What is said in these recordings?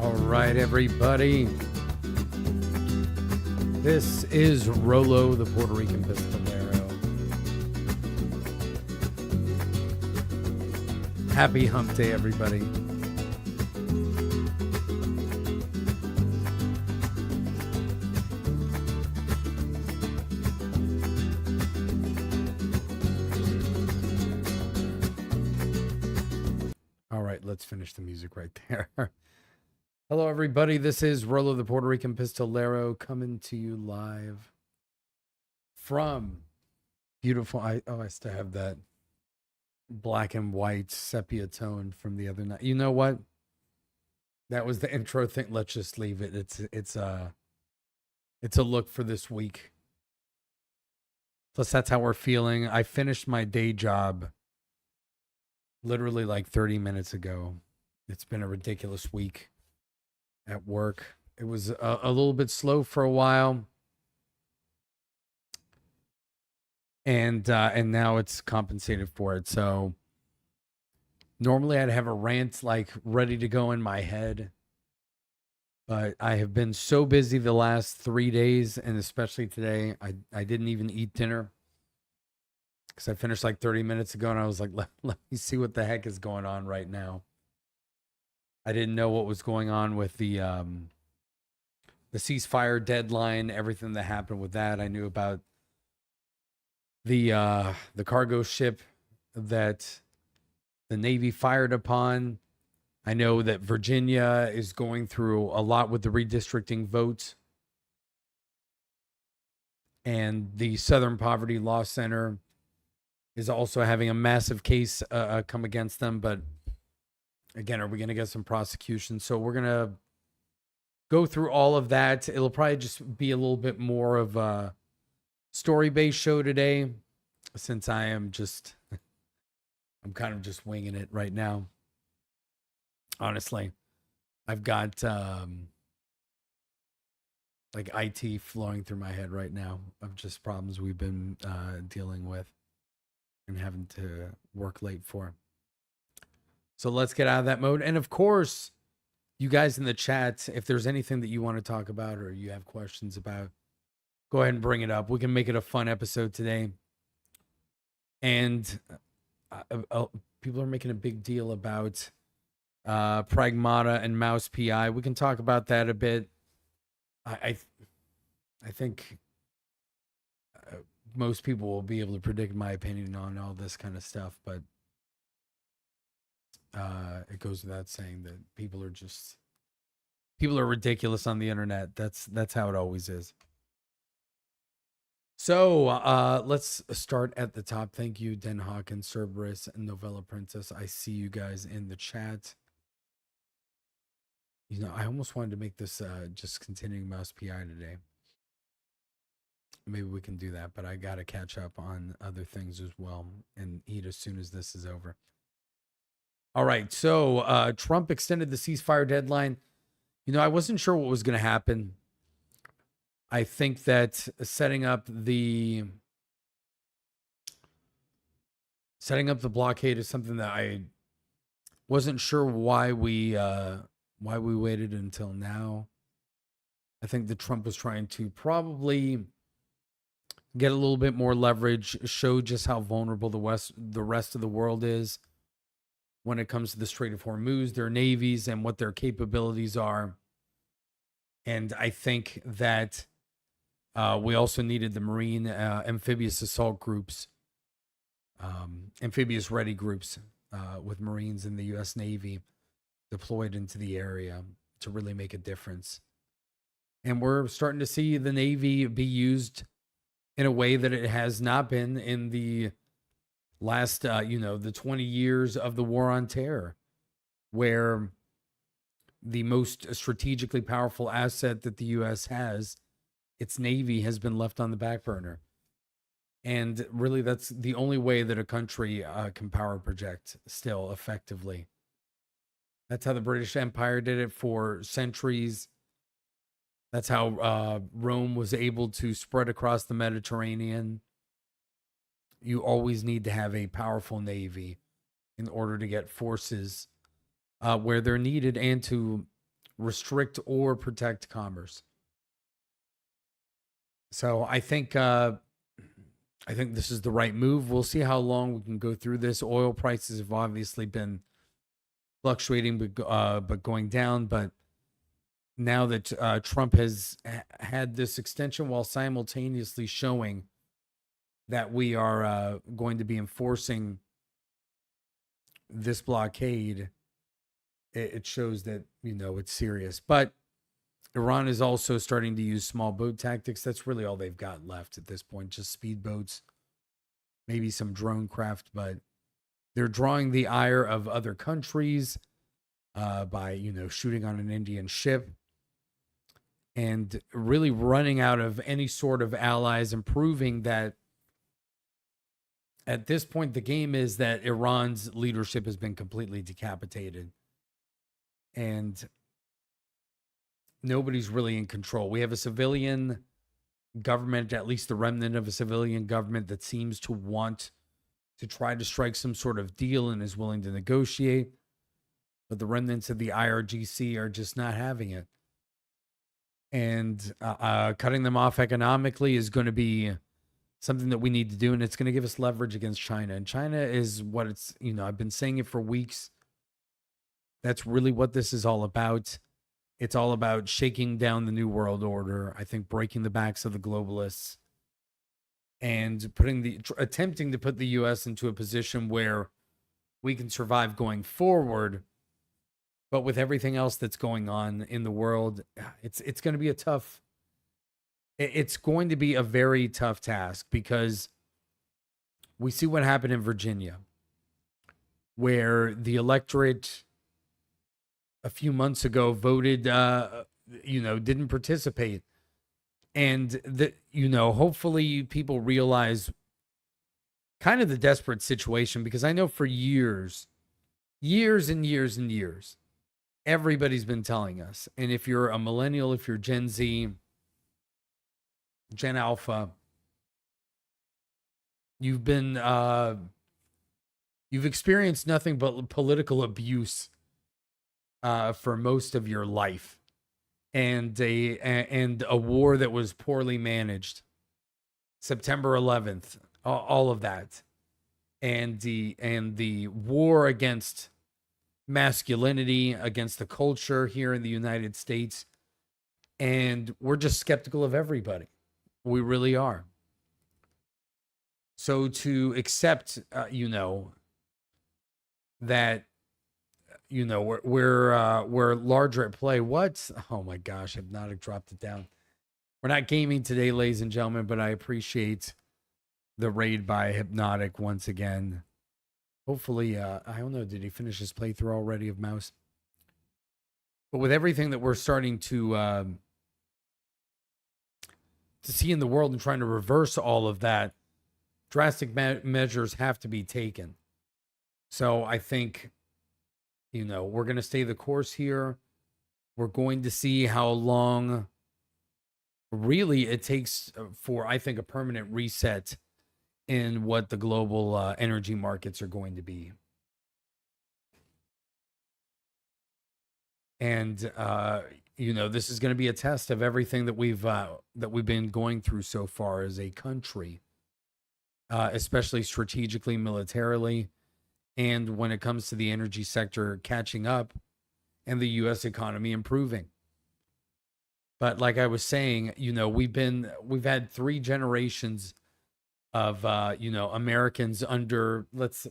All right, everybody. This is Rolo, the Puerto Rican pistolero. Happy hump day, everybody. All right, let's finish the music right there. Hello, everybody. This is Rolo, the Puerto Rican pistolero, coming to you live from beautiful. I still have that black and white sepia tone from the other night. You know what? That was the intro thing. Let's just leave it. It's a look for this week. Plus, that's how we're feeling. I finished my day job literally like 30 minutes ago. It's been a ridiculous week at work. It was a little bit slow for a while, and now it's compensated for it. So normally I'd have a rant like ready to go in my head, but I have been so busy the last 3 days, and especially today, I didn't even eat dinner because I finished like 30 minutes ago, and I was like, let me see what the heck is going on right now. I didn't know what was going on with the ceasefire deadline, everything that happened with that. I knew about the cargo ship that the Navy fired upon. I know that Virginia is going through a lot with the redistricting votes. And the Southern Poverty Law Center is also having a massive case come against them. But again, are we going to get some prosecution? So we're going to go through all of that. It'll probably just be a little bit more of a story-based show today, since I'm kind of just winging it right now. Honestly, I've got like IT flowing through my head right now of just problems we've been dealing with and having to work late for. So let's get out of that mode. And of course, you guys in the chat, if there's anything that you want to talk about or you have questions about, go ahead and bring it up. We can make it a fun episode today. And people are making a big deal about Pragmata and Mouse PI. We can talk about that a bit. I think most people will be able to predict my opinion on all this kind of stuff, but it goes without saying that people are ridiculous on the internet. That's how it always is. So let's start at the top. Thank you, Den Hawkins, Cerberus, and Novella Princess. I see you guys in the chat. You know, I almost wanted to make this just continuing Mouse PI today. Maybe we can do that, but I got to catch up on other things as well and eat as soon as this is over. All right, so Trump extended the ceasefire deadline. You know, I wasn't sure what was going to happen. I think that setting up the blockade is something that I wasn't sure why we waited until now. I think that Trump was trying to probably get a little bit more leverage, show just how vulnerable the rest of the world is when it comes to the Strait of Hormuz, their navies, and what their capabilities are. And I think that we also needed the Marine amphibious assault groups, amphibious ready groups with Marines in the U.S. Navy deployed into the area to really make a difference. And we're starting to see the Navy be used in a way that it has not been in the last, the 20 years of the War on Terror, where the most strategically powerful asset that the U.S. has, its Navy, has been left on the back burner. And really, that's the only way that a country can power project still effectively. That's how the British Empire did it for centuries. That's how Rome was able to spread across the Mediterranean. You always need to have a powerful Navy in order to get forces where they're needed and to restrict or protect commerce. So I think this is the right move. We'll see how long we can go through this. Oil prices have obviously been fluctuating, but going down. But now that Trump has had this extension while simultaneously showing that we are going to be enforcing this blockade, it shows that, it's serious. But Iran is also starting to use small boat tactics. That's really all they've got left at this point, just speedboats, maybe some drone craft, but they're drawing the ire of other countries by, shooting on an Indian ship and really running out of any sort of allies and proving that at this point, the game is that Iran's leadership has been completely decapitated and nobody's really in control. We have a civilian government, at least the remnant of a civilian government, that seems to want to try to strike some sort of deal and is willing to negotiate. But the remnants of the IRGC are just not having it. And cutting them off economically is going to be something that we need to do. And it's going to give us leverage against China. And China is what it's, I've been saying it for weeks. That's really what this is all about. It's all about shaking down the New World Order. I think breaking the backs of the globalists and attempting to put the U.S. into a position where we can survive going forward. But with everything else that's going on in the world, it's going to be it's going to be a very tough task, because we see what happened in Virginia, where the electorate a few months ago voted, didn't participate. And hopefully people realize kind of the desperate situation, because I know for years and years and years, everybody's been telling us. And if you're a millennial, if you're Gen Z, Gen Alpha, you've experienced nothing but political abuse for most of your life, and a war that was poorly managed. September 11th, all of that, and the war against masculinity, against the culture here in the United States, and we're just skeptical of everybody. We really are. So to accept, that, we're larger at play. What? Oh my gosh, Hypnotic dropped it down. We're not gaming today, ladies and gentlemen, but I appreciate the raid by Hypnotic once again. Hopefully, I don't know, did he finish his playthrough already of Mouse? But with everything that we're starting to see in the world and trying to reverse all of that, drastic measures have to be taken. So I think, we're going to stay the course here. We're going to see how long really it takes for, I think, a permanent reset in what the global energy markets are going to be. And, this is going to be a test of everything that we've been going through so far as a country, especially strategically, militarily, and when it comes to the energy sector catching up and the U.S. economy improving. But like I was saying, we've had 3 generations of, Americans under,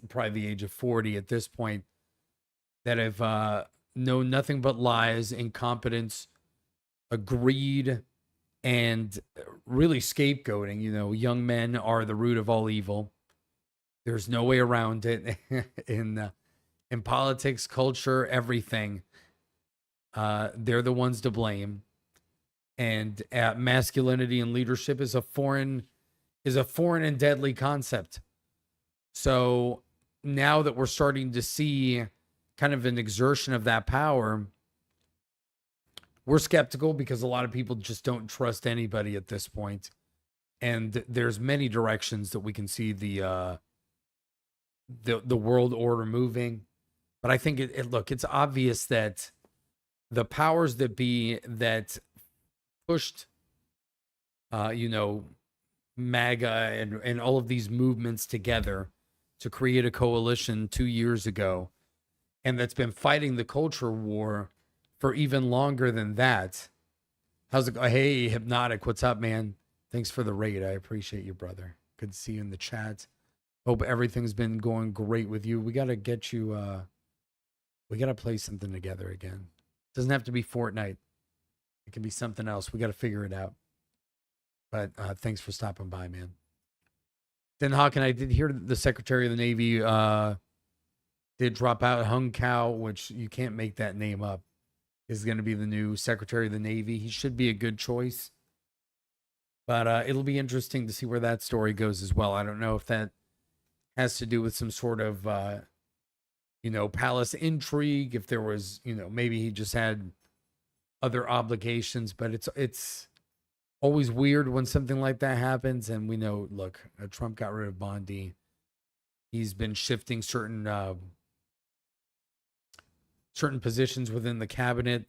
probably the age of 40 at this point, that have known nothing but lies, incompetence, greed, and really scapegoating. Young men are the root of all evil. There's no way around it. in politics, culture, everything, they're the ones to blame. And masculinity and leadership is a foreign and deadly concept. So now that we're starting to see kind of an exertion of that power, we're skeptical, because a lot of people just don't trust anybody at this point. And there's many directions that we can see the world order moving. But I think look, it's obvious that the powers that be that pushed, you know, MAGA and all of these movements together to create a coalition 2 years ago, and that's been fighting the culture war for even longer than that. How's it go? Hey, Hypnotic, what's up, man? Thanks for the raid. I appreciate you, brother. Good to see you in the chat. Hope everything's been going great with you. We got to get you, we got to play something together again. Doesn't have to be Fortnite. It can be something else. We got to figure it out. But thanks for stopping by, man. Then Hawken, I did hear the Secretary of the Navy did drop out. Hung Kao, which you can't make that name up, is going to be the new Secretary of the Navy. He should be a good choice. But it'll be interesting to see where that story goes as well. I don't know if that has to do with some sort of, you know, palace intrigue. If there was, you know, maybe he just had other obligations. But it's always weird when something like that happens. And we know, look, Trump got rid of Bondi. He's been shifting certain positions within the cabinet,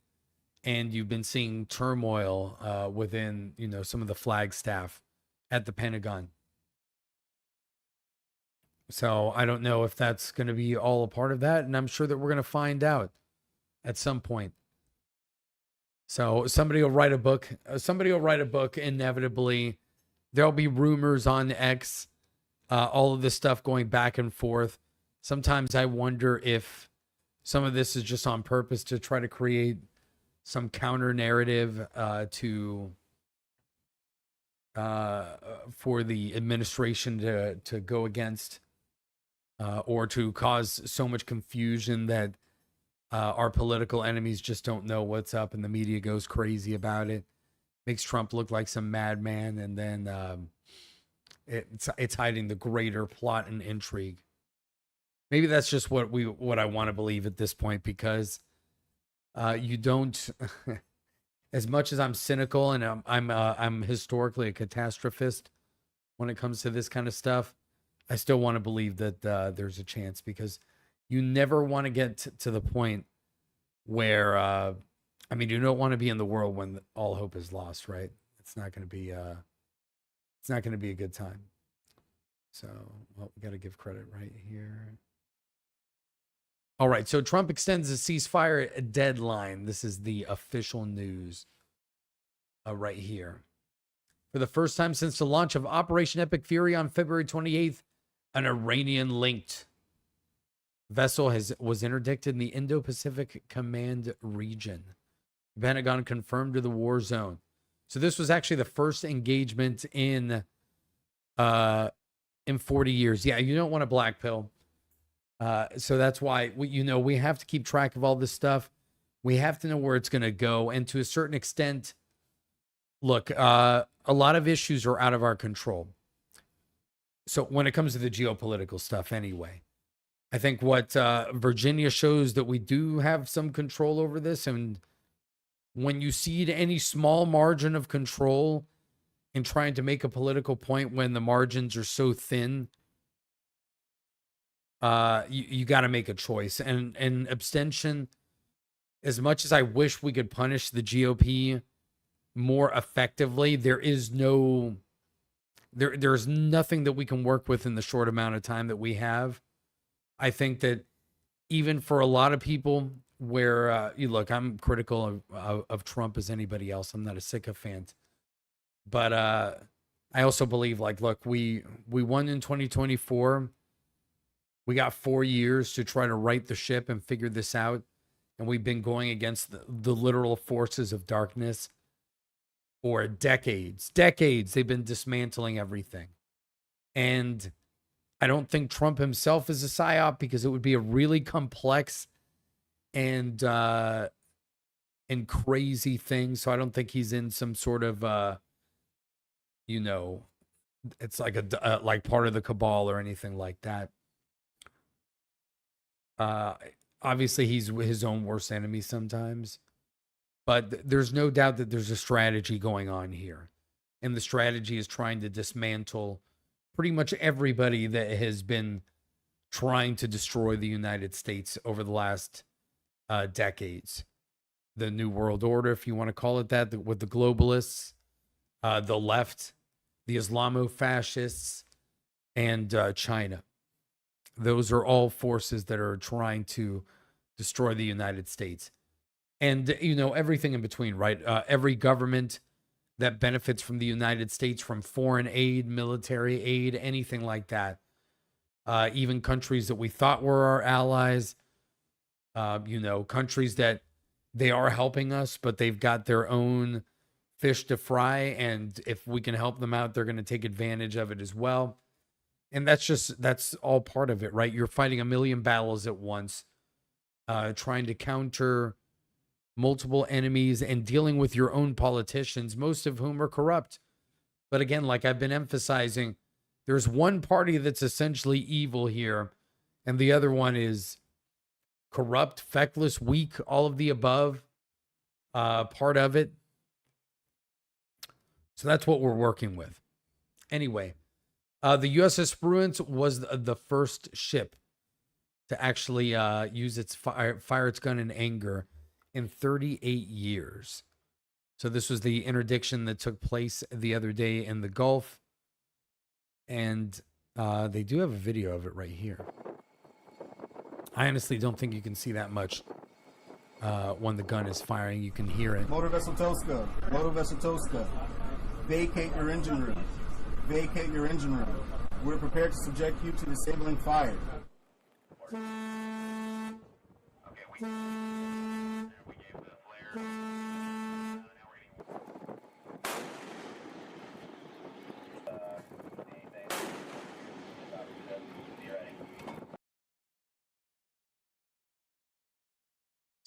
and you've been seeing turmoil within, you know, some of the flag staff at the Pentagon. So I don't know if that's going to be all a part of that, and I'm sure that we're going to find out at some point. So somebody will write a book. Inevitably, there'll be rumors on X, all of this stuff going back and forth. Sometimes I wonder if some of this is just on purpose to try to create some counter narrative for the administration to go against, or to cause so much confusion that our political enemies just don't know what's up, and the media goes crazy about it. Makes Trump look like some madman, and then it's hiding the greater plot and intrigue. Maybe that's just what I want to believe at this point, because you don't. As much as I'm cynical and I'm historically a catastrophist when it comes to this kind of stuff, I still want to believe that there's a chance, because you never want to get to the point where, I mean, you don't want to be in the world when all hope is lost, right? It's not going to be a good time. So, well, we got to give credit right here. All right, so Trump extends the ceasefire deadline. This is the official news right here. For the first time since the launch of Operation Epic Fury on February 28th, an Iranian-linked vessel was interdicted in the Indo-Pacific Command region. The Pentagon confirmed to the war zone. So this was actually the first engagement in 40 years. Yeah, you don't want a black pill. So that's why we have to keep track of all this stuff. We have to know where it's going to go. And to a certain extent, look, a lot of issues are out of our control. So when it comes to the geopolitical stuff anyway, I think what Virginia shows that we do have some control over this. And when you cede any small margin of control in trying to make a political point when the margins are so thin, you got to make a choice. And abstention, as much as I wish we could punish the GOP more effectively, there's nothing that we can work with in the short amount of time that we have. I think that even for a lot of people where, you look, I'm critical of Trump as anybody else. I'm not a sycophant. But I also believe, like, look, we won in 2024. We got 4 years to try to right the ship and figure this out. And we've been going against the literal forces of darkness for decades. They've been dismantling everything. And I don't think Trump himself is a psyop, because it would be a really complex and crazy thing. So I don't think he's in some sort of, it's like like part of the cabal or anything like that. Obviously, he's his own worst enemy sometimes. But there's no doubt that there's a strategy going on here. And the strategy is trying to dismantle pretty much everybody that has been trying to destroy the United States over the last decades. the New World Order, if you want to call it that, with the globalists, the left, the Islamo-fascists, and China. Those are all forces that are trying to destroy the United States. And, you know, everything in between, right? Every government that benefits from the United States, from foreign aid, military aid, anything like that. Even countries that we thought were our allies, you know, countries that they are helping us, but they've got their own fish to fry. And if we can help them out, they're going to take advantage of it as well. And that's all part of it, right? You're fighting a million battles at once, trying to counter multiple enemies and dealing with your own politicians, most of whom are corrupt. But again, like I've been emphasizing, there's one party that's essentially evil here, and the other one is corrupt, feckless, weak, all of the above, part of it. So that's what we're working with. Anyway, the USS Bruins was the first ship to actually use its fire its gun in anger in 38 years. So this was the interdiction that took place the other day in the Gulf. And they do have a video of it right here. I honestly don't think you can see that much when the gun is firing. You can hear it. Motor Vessel Tosca. Motor Vessel Tosca. Vacate your engine room. Vacate your engine room. We're prepared to subject you to disabling fire. Okay, we gave the flare. Now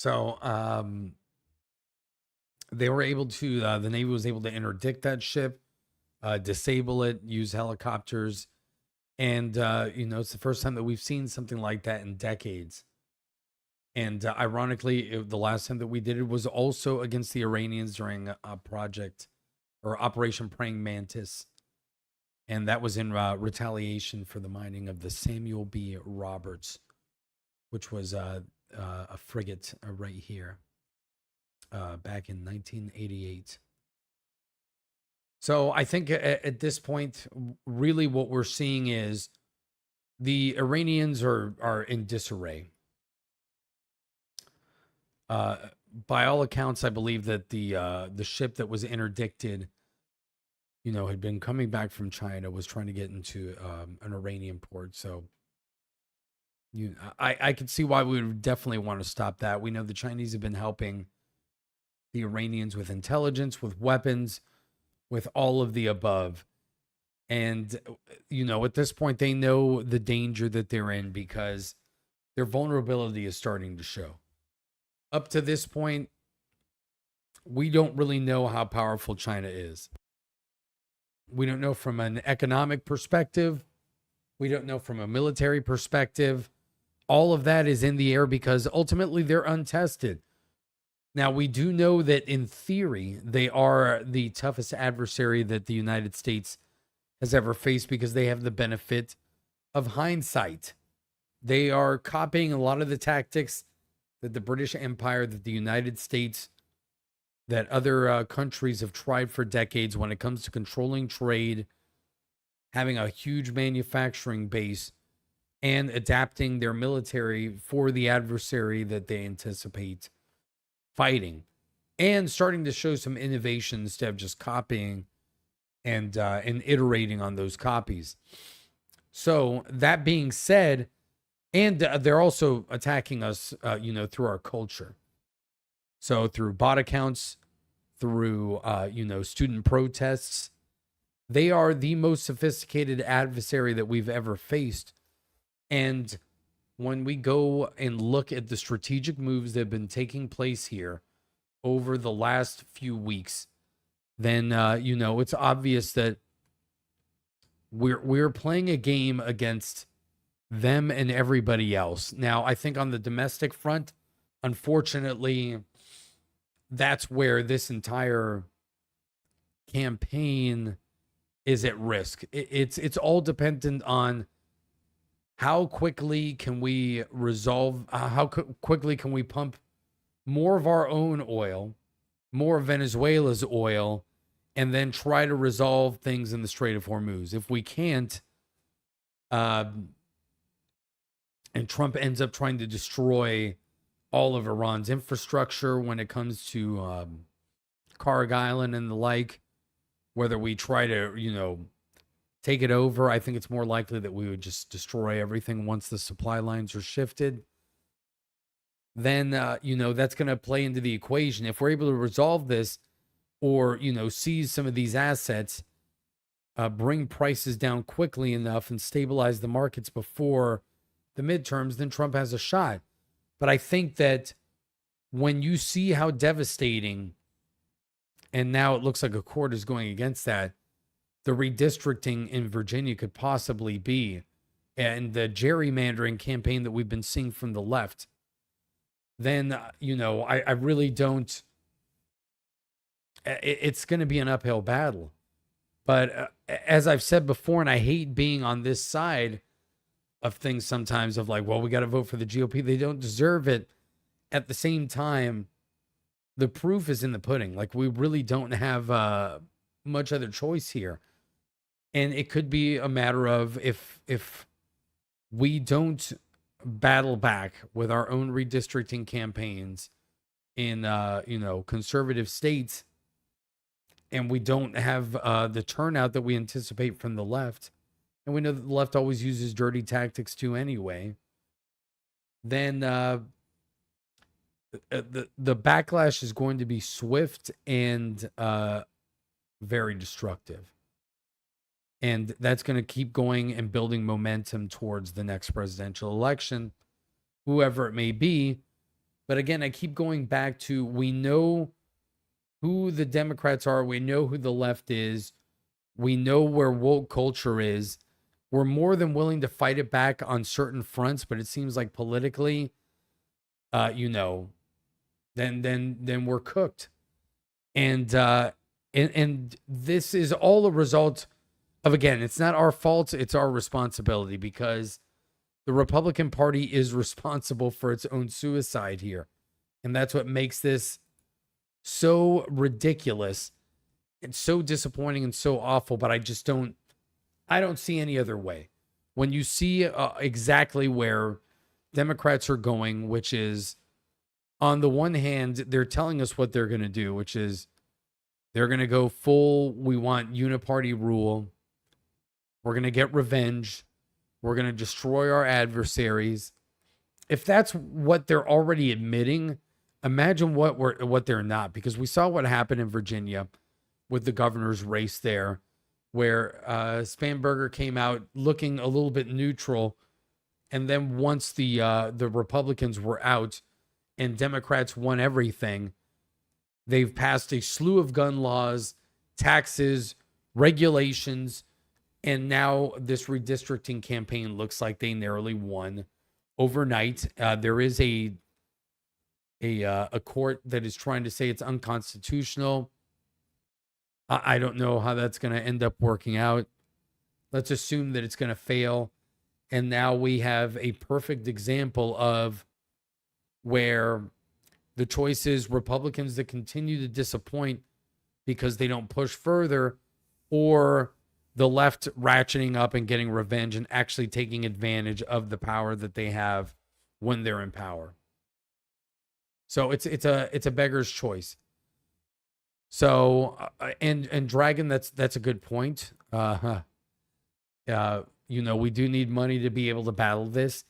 So they were able to, the Navy was able to interdict that ship, disable it, use helicopters. And, you know, it's the first time that we've seen something like that in decades. And ironically, the last time that we did it was also against the Iranians during a project or Operation Praying Mantis. And that was in retaliation for the mining of the Samuel B. Roberts, which was a frigate right here back in 1988. So I think at this point, really what we're seeing is the Iranians are in disarray. By all accounts, I believe that the ship that was interdicted, you know, had been coming back from China, was trying to get into an Iranian port. So I could see why we would definitely want to stop that. We know the Chinese have been helping the Iranians with intelligence, with weapons, with all of the above. And, you know, at this point, they know the danger that they're in because their vulnerability is starting to show. Up to this point, we don't really know how powerful China is. We don't know from an economic perspective. We don't know from a military perspective. All of that is in the air because ultimately they're untested. Now, we do know that in theory, they are the toughest adversary that the United States has ever faced because they have the benefit of hindsight. They are copying a lot of the tactics that the British Empire, that the United States, that other countries have tried for decades when it comes to controlling trade, having a huge manufacturing base, and adapting their military for the adversary that they anticipate fighting, and starting to show some innovation instead of just copying and iterating on those copies. So that being said, and they're also attacking us, you know, through our culture. So through bot accounts, through, you know, student protests. They are the most sophisticated adversary that we've ever faced. And when we go and look at the strategic moves that have been taking place here over the last few weeks, then, you know, it's obvious that we're playing a game against them and everybody else. Now, I think on the domestic front, unfortunately, that's where this entire campaign is at risk. It's all dependent on how quickly can we resolve, how quickly can we pump more of our own oil, more of Venezuela's oil, and then try to resolve things in the Strait of Hormuz. If we can't, and Trump ends up trying to destroy all of Iran's infrastructure when it comes to Karg Island and the like, whether we try to, take it over, I think it's more likely that we would just destroy everything once the supply lines are shifted. Then, that's going to play into the equation. If we're able to resolve this or, seize some of these assets, bring prices down quickly enough and stabilize the markets before the midterms, then Trump has a shot. But I think that when you see how devastating, and now it looks like a court is going against that, the redistricting in Virginia could possibly be, and the gerrymandering campaign that we've been seeing from the left, then, I really don't, it's going to be an uphill battle. But as I've said before, and I hate being on this side of things sometimes of like, well, we got to vote for the GOP. They don't deserve it. At the same time, the proof is in the pudding. Like, we really don't have much other choice here. And it could be a matter of if we don't battle back with our own redistricting campaigns in, conservative states, and we don't have the turnout that we anticipate from the left, and we know that the left always uses dirty tactics too anyway, then the backlash is going to be swift and very destructive. And that's going to keep going and building momentum towards the next presidential election, whoever it may be. But again, I keep going back to, we know who the Democrats are. We know who the left is. We know where woke culture is. We're more than willing to fight it back on certain fronts, but it seems like politically, then we're cooked. And this is all a result of, again, it's not our fault, it's our responsibility, because the Republican Party is responsible for its own suicide here. And that's what makes this so ridiculous and so disappointing and so awful. But I don't see any other way. When you see exactly where Democrats are going, which is, on the one hand, they're telling us what they're going to do, which is they're going to go full, we want uniparty rule. We're going to get revenge. We're going to destroy our adversaries. If that's what they're already admitting, imagine what they're not, because we saw what happened in Virginia with the governor's race there, where Spanberger came out looking a little bit neutral, and then once the Republicans were out and Democrats won everything, they've passed a slew of gun laws, taxes, regulations. And now this redistricting campaign looks like they narrowly won overnight. There is a court that is trying to say it's unconstitutional. I don't know how that's going to end up working out. Let's assume that it's going to fail. And now we have a perfect example of where the choice is Republicans that continue to disappoint because they don't push further, or the left ratcheting up and getting revenge and actually taking advantage of the power that they have when they're in power. So it's a beggar's choice. So and Dragon, that's a good point. We do need money to be able to battle this,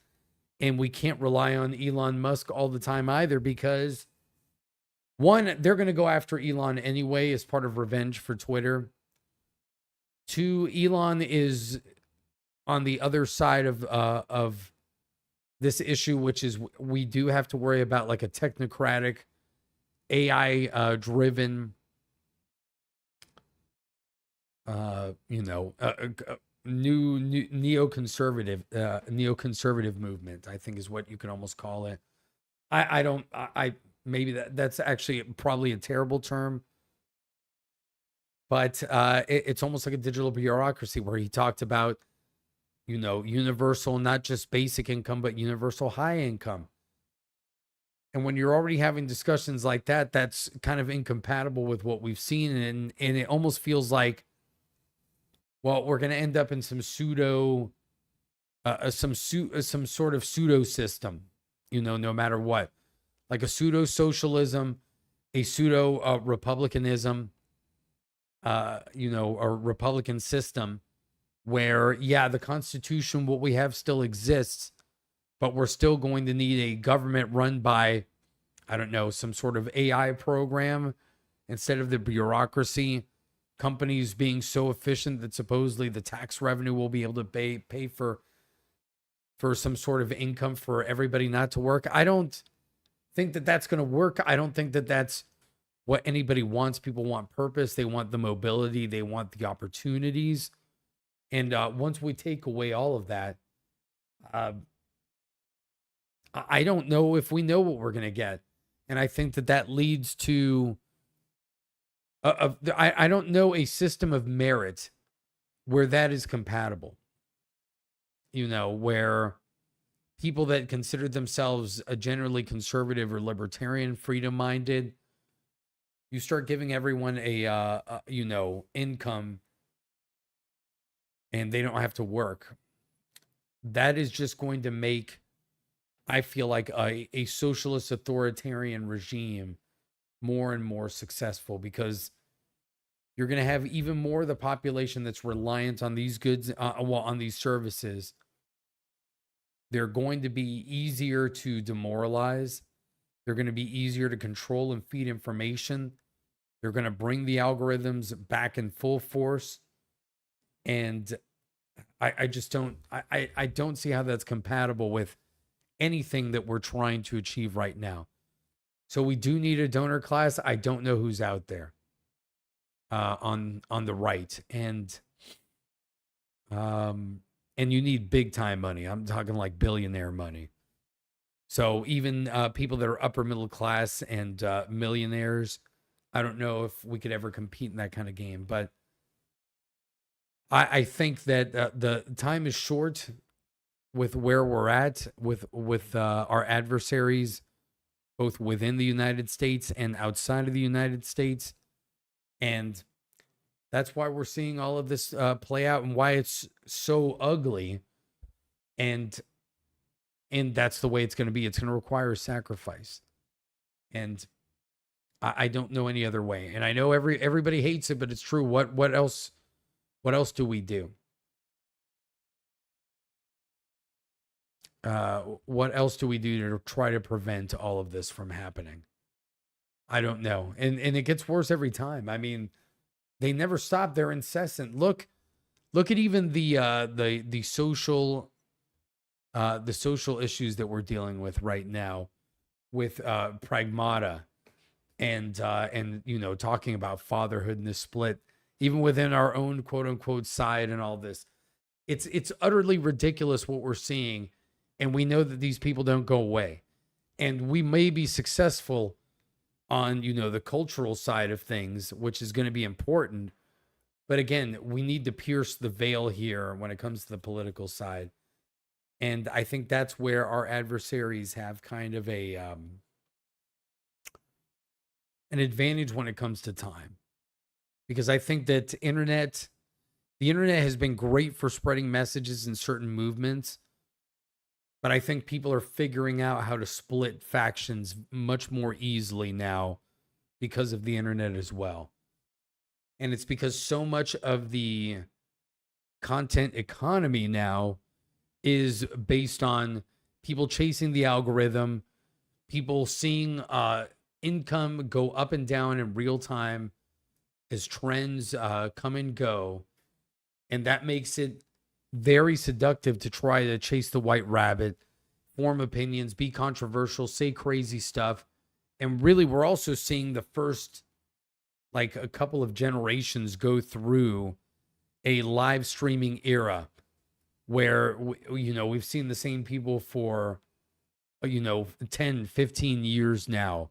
and we can't rely on Elon Musk all the time either, because one, they're going to go after Elon anyway as part of revenge for Twitter. Two, Elon is on the other side of this issue, which is we do have to worry about like a technocratic, AI driven, new neoconservative movement, I think is what you can almost call it. Maybe that's actually probably a terrible term. But it's almost like a digital bureaucracy, where he talked about, universal, not just basic income, but universal high income. And when you're already having discussions like that, that's kind of incompatible with what we've seen. And it almost feels like, well, we're going to end up in some some sort of pseudo system, no matter what, like a pseudo socialism, a pseudo republicanism, a Republican system where, yeah, the Constitution, what we have still exists, but we're still going to need a government run by, I don't know, some sort of AI program instead of the bureaucracy. Companies being so efficient that supposedly the tax revenue will be able to pay for some sort of income for everybody not to work. I don't think that that's going to work. I don't think that that's what anybody wants. People want purpose. They want the mobility. They want the opportunities. And once we take away all of that, I don't know if we know what we're going to get. And I think that that leads to, I don't know a system of merit where that is compatible. Where people that consider themselves a generally conservative or libertarian, freedom-minded, you start giving everyone a income and they don't have to work. That is just going to make, I feel like, a socialist authoritarian regime more and more successful, because you're going to have even more of the population that's reliant on these goods, on these services. They're going to be easier to demoralize. They're going to be easier to control and feed information. They're going to bring the algorithms back in full force. And I just don't, I don't see how that's compatible with anything that we're trying to achieve right now. So we do need a donor class. I don't know who's out there on the right. And you need big time money. I'm talking like billionaire money. So even people that are upper middle class and millionaires, I don't know if we could ever compete in that kind of game. But I think that the time is short with where we're at with our adversaries, both within the United States and outside of the United States. And that's why we're seeing all of this play out, and why it's so ugly. And that's the way it's going to be. It's going to require a sacrifice. And I don't know any other way. And I know everybody hates it, but it's true. What else do we do? What else do we do to try to prevent all of this from happening? I don't know. And it gets worse every time. I mean, they never stop. They're incessant. Look at even the social issues that we're dealing with right now with Pragmata and talking about fatherhood and the split, even within our own quote unquote side and all this. It's utterly ridiculous what we're seeing. And we know that these people don't go away. And we may be successful on, the cultural side of things, which is going to be important. But again, we need to pierce the veil here when it comes to the political side. And I think that's where our adversaries have kind of an advantage when it comes to time. Because I think that the internet has been great for spreading messages in certain movements. But I think people are figuring out how to split factions much more easily now because of the internet as well. And it's because so much of the content economy now is based on people chasing the algorithm, people seeing income go up and down in real time as trends come and go. And that makes it very seductive to try to chase the white rabbit, form opinions, be controversial, say crazy stuff. And really, we're also seeing the first, like, a couple of generations go through a live streaming era where, we've seen the same people for, 10, 15 years now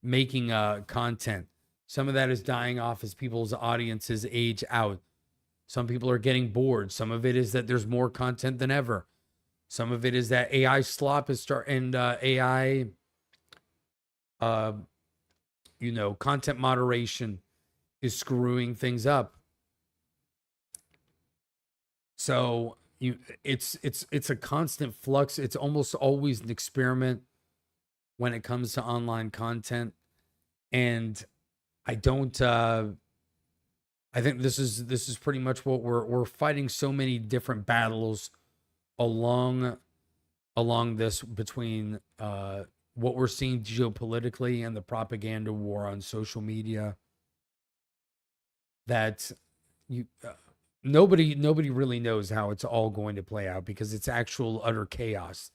making content. Some of that is dying off as people's audiences age out. Some people are getting bored. Some of it is that there's more content than ever. Some of it is that AI slop is AI content moderation is screwing things up. So it's a constant flux. It's almost always an experiment when it comes to online content. And I don't I think this is pretty much what we're fighting, so many different battles along this, between what we're seeing geopolitically and the propaganda war on social media, that nobody really knows how it's all going to play out, because it's actual utter chaos.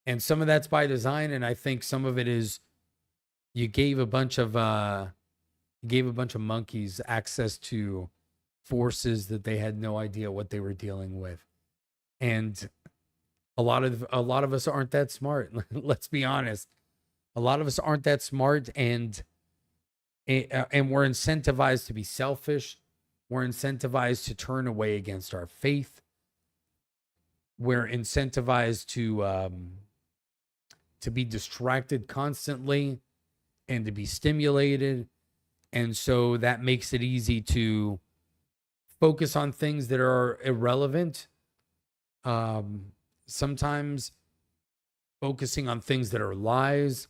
And some of that's by design, and I think some of it is you gave a bunch of monkeys access to forces that they had no idea what they were dealing with. And a lot of us aren't that smart. Let's be honest. A lot of us aren't that smart, and we're incentivized to be selfish. We're incentivized to turn away against our faith. We're incentivized to be distracted constantly and to be stimulated. And so that makes it easy to focus on things that are irrelevant. Sometimes focusing on things that are lies,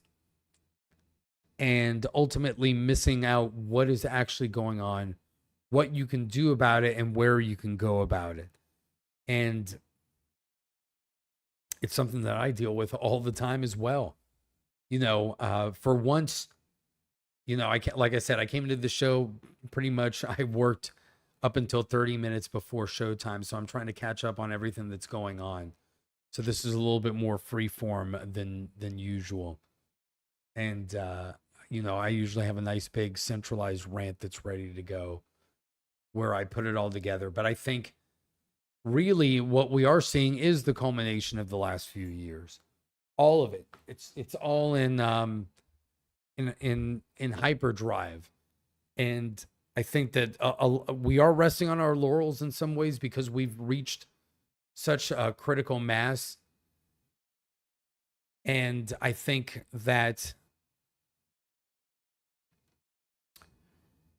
and ultimately missing out what is actually going on, what you can do about it, and where you can go about it. And it's something that I deal with all the time as well. For once, like I said, I came into the show pretty much, I worked up until 30 minutes before showtime. So I'm trying to catch up on everything that's going on. So this is a little bit more free form than usual. And, I usually have a nice big centralized rant that's ready to go, where I put it all together. But I think really what we are seeing is the culmination of the last few years. All of it. It's all in hyperdrive. And I think that we are resting on our laurels in some ways, because we've reached such a critical mass. And I think that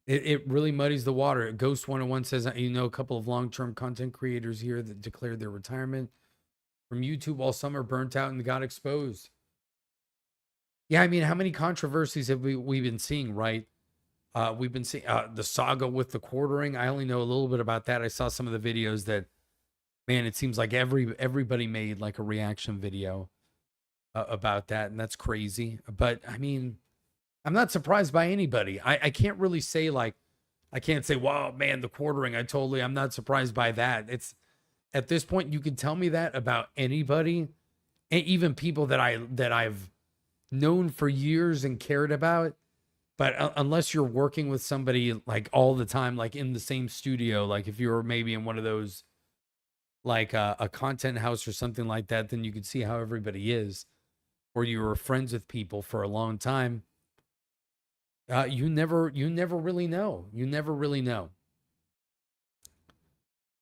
it really muddies the water. Ghost 101 says, a couple of long-term content creators here that declared their retirement from YouTube all summer, burnt out and got exposed. Yeah, I mean, how many controversies have we been seeing, right? We've been seeing the saga with the quartering. I only know a little bit about that. I saw some of the videos that, man, it seems like everybody made like a reaction video about that, and that's crazy. But I mean, I'm not surprised by anybody. I can't really say I can't say, wow, man, the quartering. I'm not surprised by that. It's at this point, you can tell me that about anybody, and even people that I've known for years and cared about. But unless you're working with somebody like all the time, like in the same studio, like if you're maybe in one of those, like a content house or something like that, then you can see how everybody is, or you were friends with people for a long time. You never really know. You never really know.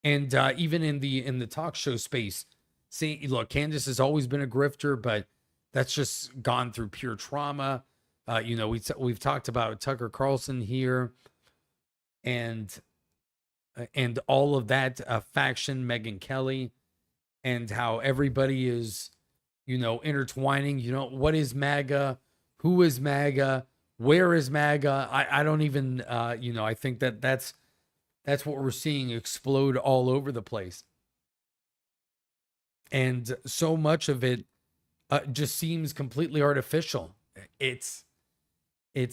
And even in the talk show space, see, look, Candace has always been a grifter, but that's just gone through pure trauma. We've talked about Tucker Carlson here, and all of that faction, Megyn Kelly, and how everybody is, intertwining. What is MAGA? Who is MAGA? Where is MAGA? I don't even, I think that's what we're seeing explode all over the place. And so much of it just seems completely artificial. It's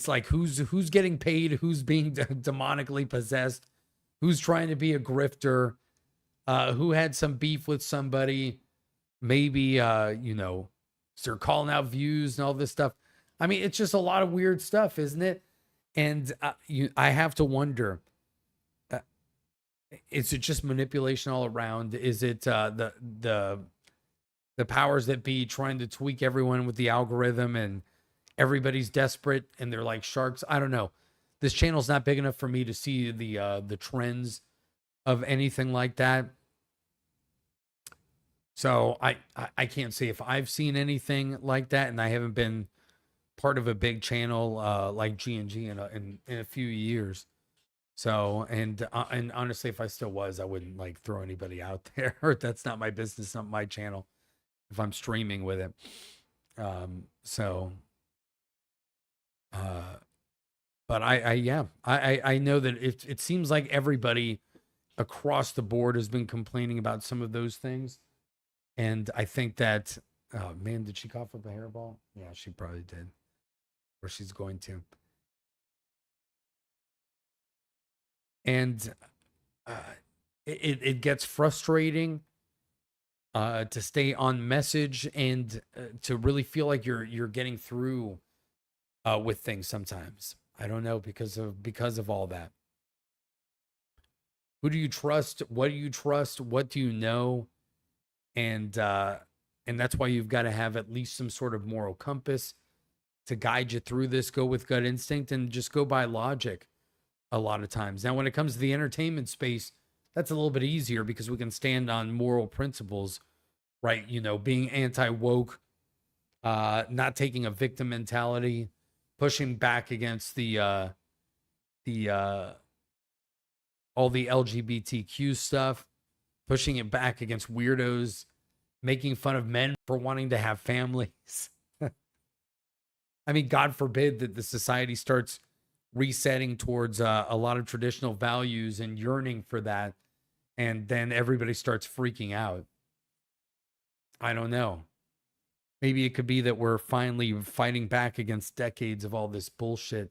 like who's getting paid, who's being demonically possessed, who's trying to be a grifter, who had some beef with somebody, maybe, they're calling out views and all this stuff. I mean, it's just a lot of weird stuff, isn't it? And I have to wonder, is it just manipulation all around? Is it the powers that be trying to tweak everyone with the algorithm, and everybody's desperate and they're like sharks? I don't know. This channel's not big enough for me to see the trends of anything like that. So I can't say if I've seen anything like that, and I haven't been part of a big channel like G&G in a few years. So, and honestly, if I still was, I wouldn't like throw anybody out there. That's not my business, not my channel. If I'm streaming with it, so, but I know that it seems like everybody across the board has been complaining about some of those things, and I think that, oh man, did she cough up a hairball? Yeah, she probably did, or she's going to. And it gets frustrating to stay on message and to really feel like you're getting through with things sometimes. I don't know, because of all that. Who do you trust? What do you trust? What do you know? And that's why you've got to have at least some sort of moral compass to guide you through this. Go with gut instinct and just go by logic a lot of times. Now, when it comes to the entertainment space, that's a little bit easier because we can stand on moral principles, right? You know, being anti-woke, not taking a victim mentality, pushing back against the all the LGBTQ stuff, pushing it back against weirdos, making fun of men for wanting to have families. I mean, God forbid that the society starts resetting towards a lot of traditional values and yearning for that, and then everybody starts freaking out. I don't know. Maybe it could be that we're finally fighting back against decades of all this bullshit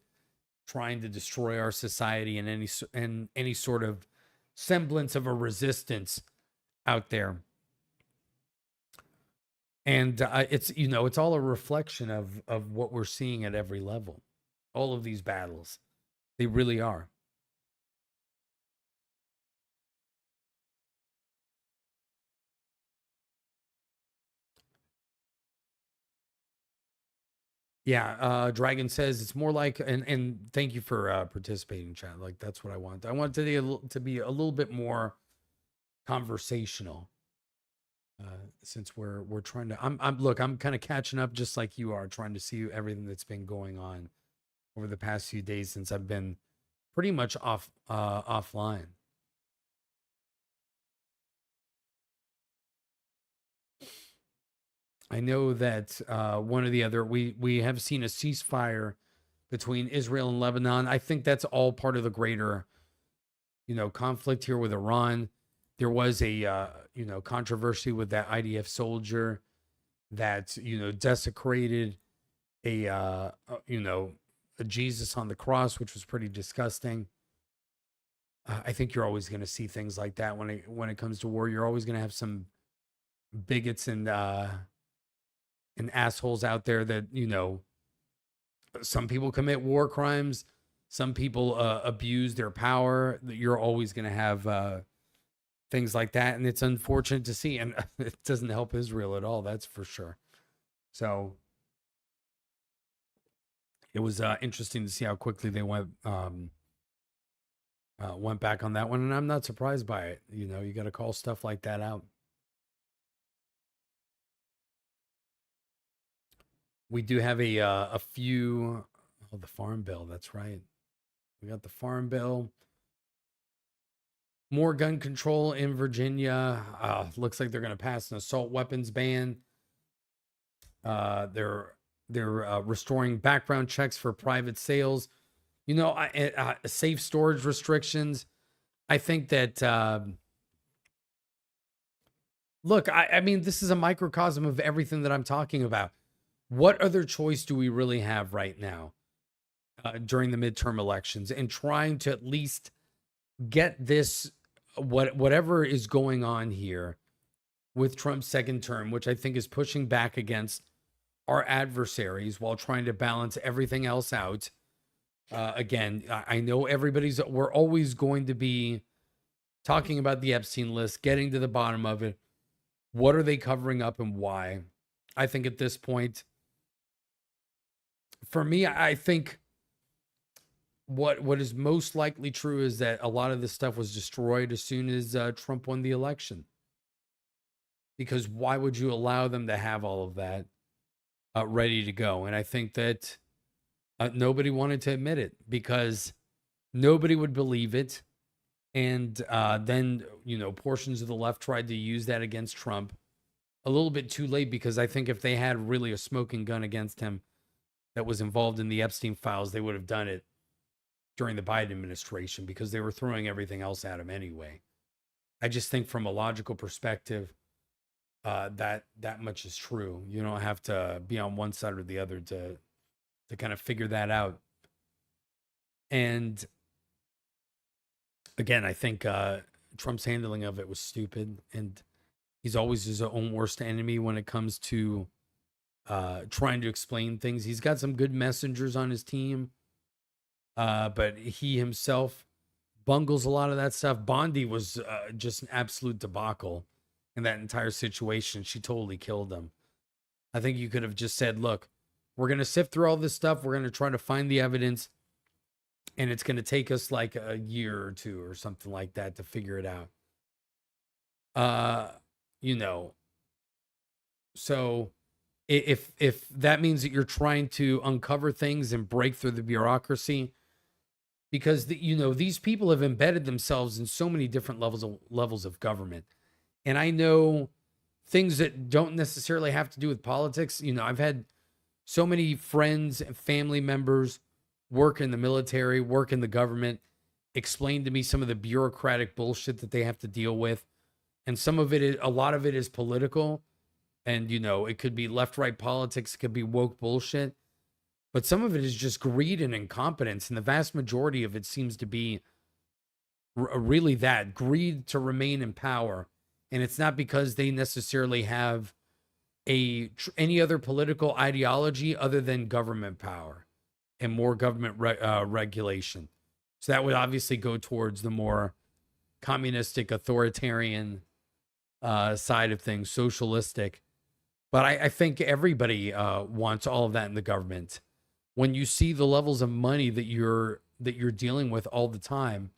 trying to destroy our society and any sort of semblance of a resistance out there. And it's, you know, it's all a reflection of what we're seeing at every level. All of these battles, they really are. Yeah, Dragon says it's more like, and thank you for participating, chat. Like, that's what I want. I want today to be a little bit more conversational. Since we're trying to, I'm kind of catching up just like you are, trying to see everything that's been going on over the past few days since I've been pretty much offline. I know that one or the other, we have seen a ceasefire between Israel and Lebanon. I think that's all part of the greater, you know, conflict here with Iran. There was a you know, controversy with that IDF soldier that, you know, desecrated a you know, a Jesus on the cross, which was pretty disgusting. I think you're always going to see things like that when it comes to war. You're always going to have some bigots and assholes out there that, you know, some people commit war crimes, some people abuse their power. You're always going to have things like that, and it's unfortunate to see, and it doesn't help Israel at all, that's for sure. So it was interesting to see how quickly they went back on that one, and I'm not surprised by it. You know, you got to call stuff like that out. We do have a few. Oh, the farm bill. That's right. We got the farm bill. More gun control in Virginia. Looks like they're going to pass an assault weapons ban. They're restoring background checks for private sales. You know, safe storage restrictions. I think that. Look, I mean, this is a microcosm of everything that I'm talking about. What other choice do we really have right now during the midterm elections, and trying to at least get this, whatever is going on here with Trump's second term, which I think is pushing back against our adversaries while trying to balance everything else out. Again, I know we're always going to be talking about the Epstein list, getting to the bottom of it. What are they covering up and why? I think at this point, for me, I think what is most likely true is that a lot of this stuff was destroyed as soon as Trump won the election. Because why would you allow them to have all of that? ready to go. And I think that nobody wanted to admit it because nobody would believe it. And then, portions of the left tried to use that against Trump a little bit too late, because I think if they had really a smoking gun against him that was involved in the Epstein files, they would have done it during the Biden administration, because they were throwing everything else at him anyway. I just think from a logical perspective, that much is true. You don't have to be on one side or the other to kind of figure that out. And again, I think Trump's handling of it was stupid, and he's always his own worst enemy when it comes to trying to explain things. He's got some good messengers on his team, but he himself bungles a lot of that stuff. Bondi was just an absolute debacle in that entire situation. She totally killed him. I think you could have just said, look, we're going to sift through all this stuff. We're going to try to find the evidence, and it's going to take us like a year or two or something like that to figure it out. So if that means that you're trying to uncover things and break through the bureaucracy, because these people have embedded themselves in so many different levels of government. And I know things that don't necessarily have to do with politics. I've had so many friends and family members work in the military, work in the government, explain to me some of the bureaucratic bullshit that they have to deal with. And a lot of it is political. And, it could be left-right politics. It could be woke bullshit. But some of it is just greed and incompetence. And the vast majority of it seems to be really that greed to remain in power. And it's not because they necessarily have any other political ideology other than government power and more government regulation. So that would obviously go towards the more communistic, authoritarian side of things, socialistic. But I think everybody wants all of that in the government. When you see the levels of money that you're dealing with all the time,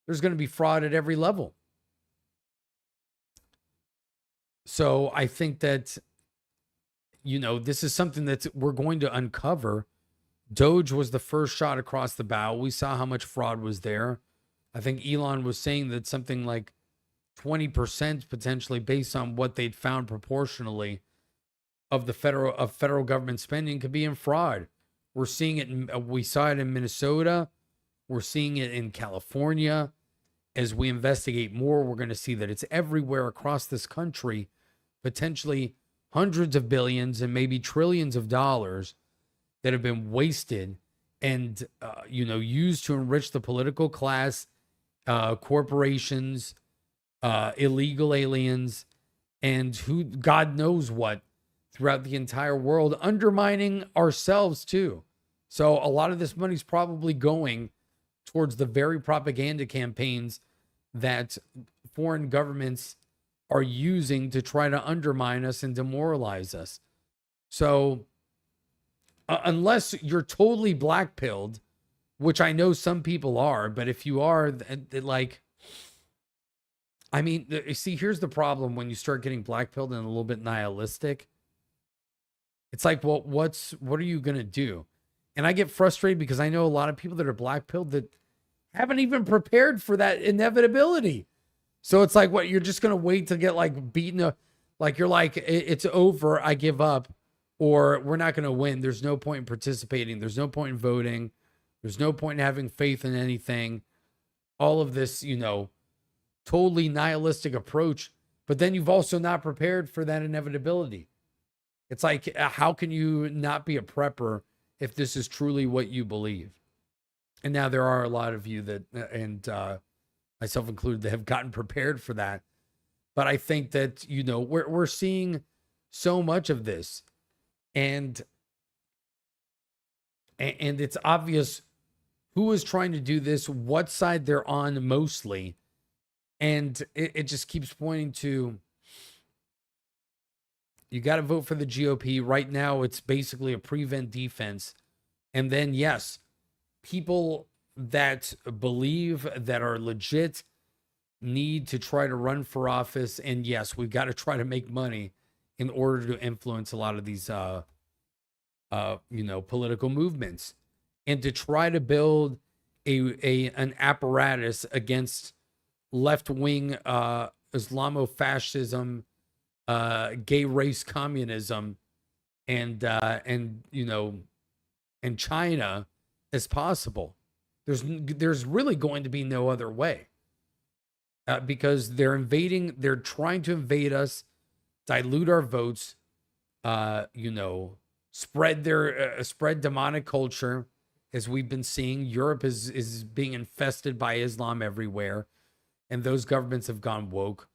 there's going to be fraud at every level. So I think that, this is something that we're going to uncover. Doge was the first shot across the bow. We saw how much fraud was there. I think Elon was saying that something like 20% potentially, based on what they'd found proportionally of the federal government spending, could be in fraud. We're seeing it. We saw it in Minnesota. We're seeing it in California. As we investigate more, we're going to see that it's everywhere across this country, potentially hundreds of billions and maybe trillions of dollars that have been wasted and, used to enrich the political class, corporations, illegal aliens, and who God knows what throughout the entire world, undermining ourselves too. So a lot of this money's probably going towards the very propaganda campaigns that foreign governments are using to try to undermine us and demoralize us. So unless you're totally black-pilled, which I know some people are, but if you are, see, here's the problem when you start getting black-pilled and a little bit nihilistic. It's like, well, what are you going to do? And I get frustrated because I know a lot of people that are black-pilled that haven't even prepared for that inevitability. So it's like, what, you're just going to wait to get beaten, you're like, it's over, I give up, or we're not going to win. There's no point in participating. There's no point in voting. There's no point in having faith in anything. All of this, totally nihilistic approach. But then you've also not prepared for that inevitability. It's like, how can you not be a prepper if this is truly what you believe? And now there are a lot of you that, and myself included, that have gotten prepared for that. But I think that, we're seeing so much of this. And it's obvious who is trying to do this, what side they're on mostly. And it just keeps pointing to, you got to vote for the GOP. Right now, it's basically a prevent defense. And then, yes, people that believe, that are legit, need to try to run for office. And yes, we've got to try to make money in order to influence a lot of these political movements, and to try to build an apparatus against left-wing Islamofascism, gay race communism, and China as possible. There's really going to be no other way, because they're trying to invade us, dilute our votes, spread demonic culture, as we've been seeing. Europe is being infested by Islam everywhere, and those governments have gone woke.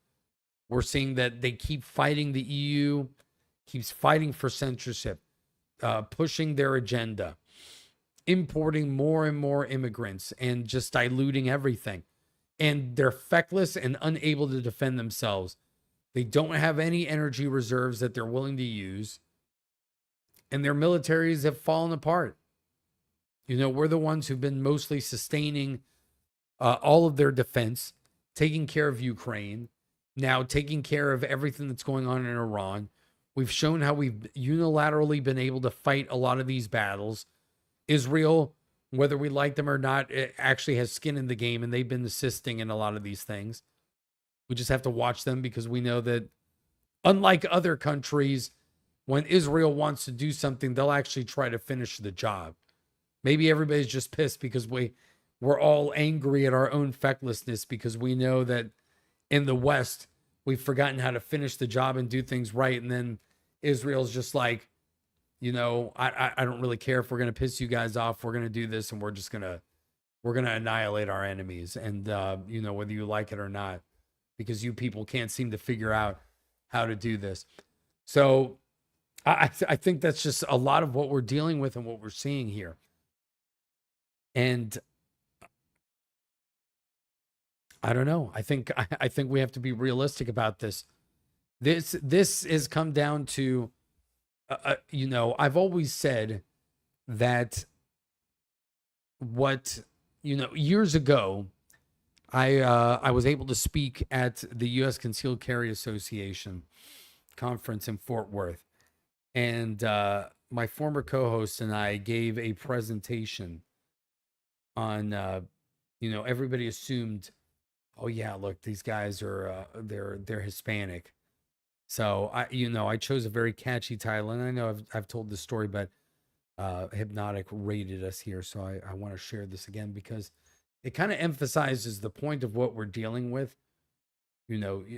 We're seeing that they keep fighting. The EU keeps fighting for censorship, pushing their agenda, importing more and more immigrants, and just diluting everything. And they're feckless and unable to defend themselves. They don't have any energy reserves that they're willing to use. And their militaries have fallen apart. We're the ones who've been mostly sustaining all of their defense, taking care of Ukraine, now taking care of everything that's going on in Iran. We've shown how we've unilaterally been able to fight a lot of these battles. Israel, whether we like them or not, it actually has skin in the game, and they've been assisting in a lot of these things. We just have to watch them, because we know that, unlike other countries, when Israel wants to do something, they'll actually try to finish the job. Maybe everybody's just pissed because we're all angry at our own fecklessness, because we know that in the West, we've forgotten how to finish the job and do things right. And then Israel's just like, I don't really care if we're going to piss you guys off. We're going to do this, and we're going to annihilate our enemies. And, whether you like it or not, because you people can't seem to figure out how to do this. So I think that's just a lot of what we're dealing with and what we're seeing here. And I don't know. I think we have to be realistic about this. This has come down to, I've always said that years ago, I was able to speak at the U.S. Concealed Carry Association conference in Fort Worth. And my former co-host and I gave a presentation on, everybody assumed, oh yeah, look, these guys are, they're Hispanic. So I chose a very catchy title, and I know I've told this story, but Hypnotic rated us here. So I want to share this again, because it kind of emphasizes the point of what we're dealing with,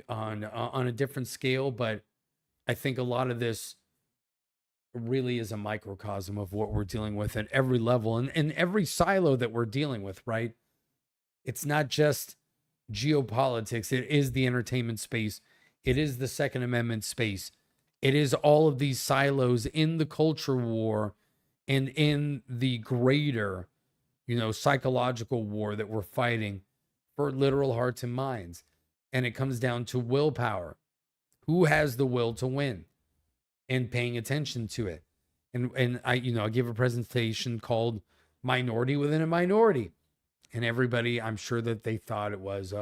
on a different scale. But I think a lot of this really is a microcosm of what we're dealing with at every level and every silo that we're dealing with, right? It's not just geopolitics. It is the entertainment space. It is the Second Amendment space. It is all of these silos in the culture war and in the greater, psychological war that we're fighting for literal hearts and minds. And it comes down to willpower. Who has the will to win? And paying attention to it. And I give a presentation called Minority Within a Minority. And everybody, I'm sure that they thought it was,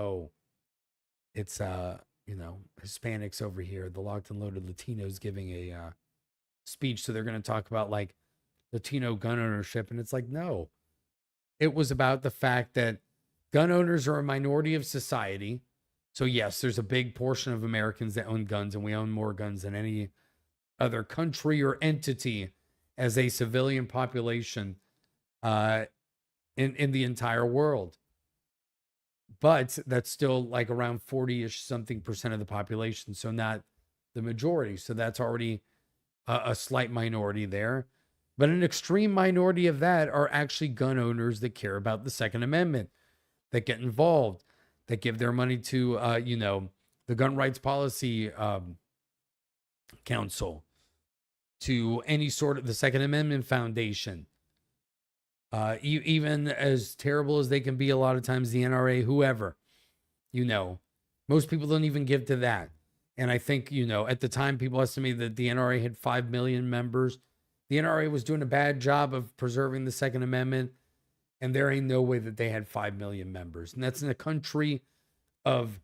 it's Hispanics over here, the locked and loaded Latinos giving a speech. So they're going to talk about like Latino gun ownership. And it's like, no, it was about the fact that gun owners are a minority of society. So yes, there's a big portion of Americans that own guns, and we own more guns than any other country or entity as a civilian population in the entire world. But that's still like around 40-ish something percent of the population. So not the majority. So that's already a slight minority there. But an extreme minority of that are actually gun owners that care about the Second Amendment, that get involved, that give their money to, the Gun Rights Policy Council, to any sort of the Second Amendment Foundation. Even as terrible as they can be a lot of times, the NRA, whoever, most people don't even give to that. And I think, at the time, people estimated that the NRA had 5 million members. The NRA was doing a bad job of preserving the Second Amendment, and there ain't no way that they had 5 million members. And that's in a country of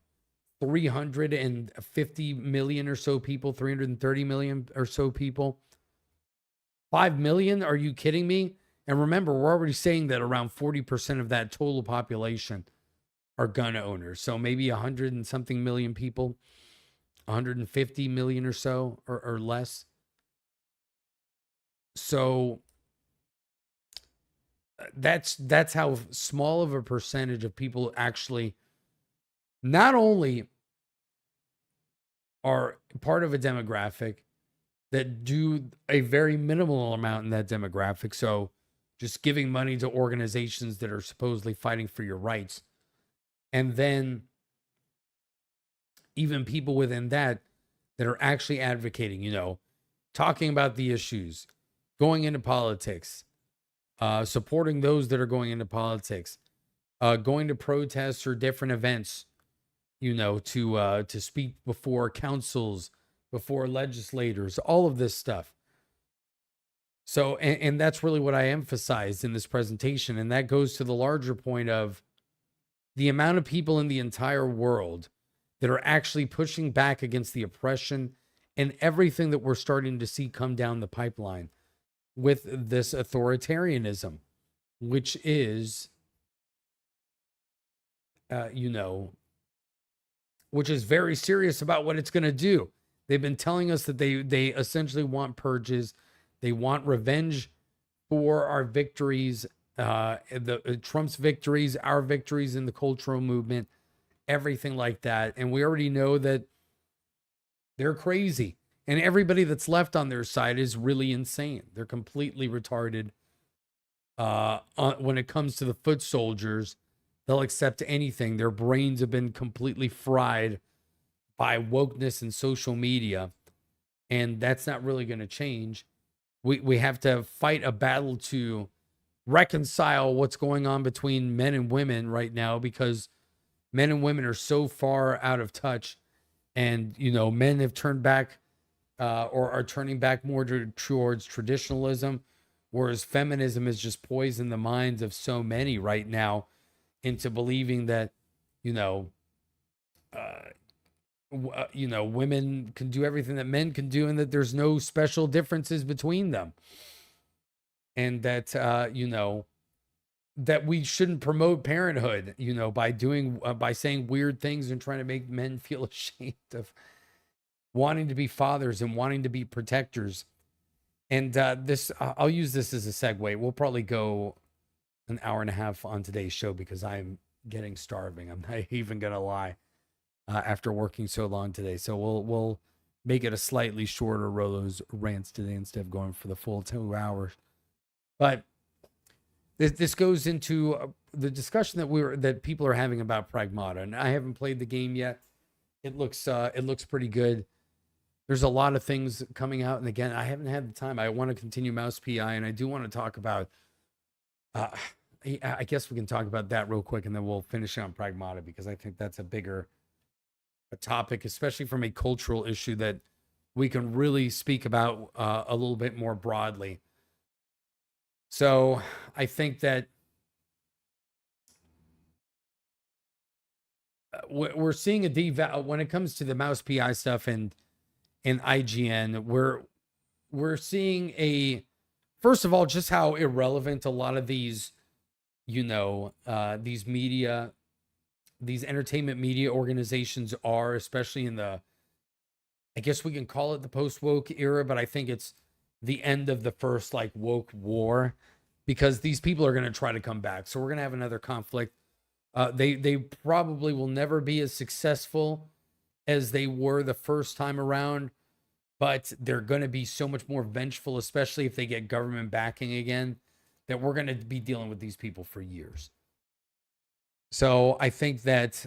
350 million or so people, 330 million or so people. 5 million? Are you kidding me? And remember, we're already saying that around 40% of that total population are gun owners. So maybe 100 and something million people, 150 million or so, or less. So that's how small of a percentage of people actually not only are part of a demographic that do a very minimal amount in that demographic. So just giving money to organizations that are supposedly fighting for your rights. And then even people within that are actually advocating, you know, talking about the issues, going into politics, supporting those that are going into politics, going to protests or different events, you know, to speak before councils, before legislators, all of this stuff. So, and that's really what I emphasized in this presentation. And that goes to the larger point of the amount of people in the entire world that are actually pushing back against the oppression and everything that we're starting to see come down the pipeline with this authoritarianism, which is, you know, which is very serious about what it's going to do. They've been telling us that they essentially want purges. They want revenge for our victories, Trump's victories, our victories in the cultural movement, everything like that. And we already know that they're crazy. And everybody that's left on their side is really insane. They're completely retarded. When it comes to the foot soldiers, they'll accept anything. Their brains have been completely fried by wokeness and social media. And that's not really going to change. We have to fight a battle to reconcile what's going on between men and women right now, because men and women are so far out of touch. And, you know, men have turned back or are turning back more towards traditionalism, whereas feminism has just poisoned the minds of so many right now into believing that, women can do everything that men can do, and that there's no special differences between them. And that, that we shouldn't promote parenthood, by saying weird things and trying to make men feel ashamed of wanting to be fathers and wanting to be protectors. And I'll use this as a segue. We'll probably go an hour and a half on today's show because I'm getting starving. I'm not even going to lie. After working so long today. So we'll make it a slightly shorter Rolo's Rants today instead of going for the full 2 hours. But this goes into the discussion that people are having about Pragmata. And I haven't played the game yet. It looks pretty good. There's a lot of things coming out. And again, I haven't had the time. I want to continue Mouse PI, and I do want to talk about I guess we can talk about that real quick, and then we'll finish on Pragmata, because I think that's a bigger topic, especially from a cultural issue that we can really speak about a little bit more broadly. So I think that we're seeing a deval when it comes to the Mouse PI stuff and IGN. We're seeing first of all, just how irrelevant a lot of these, these media, these entertainment media organizations are, especially in I guess we can call it the post-woke era, but I think it's the end of the first woke war, because these people are going to try to come back. So we're going to have another conflict. They probably will never be as successful as they were the first time around, but they're going to be so much more vengeful, especially if they get government backing again, that we're going to be dealing with these people for years. So I think that,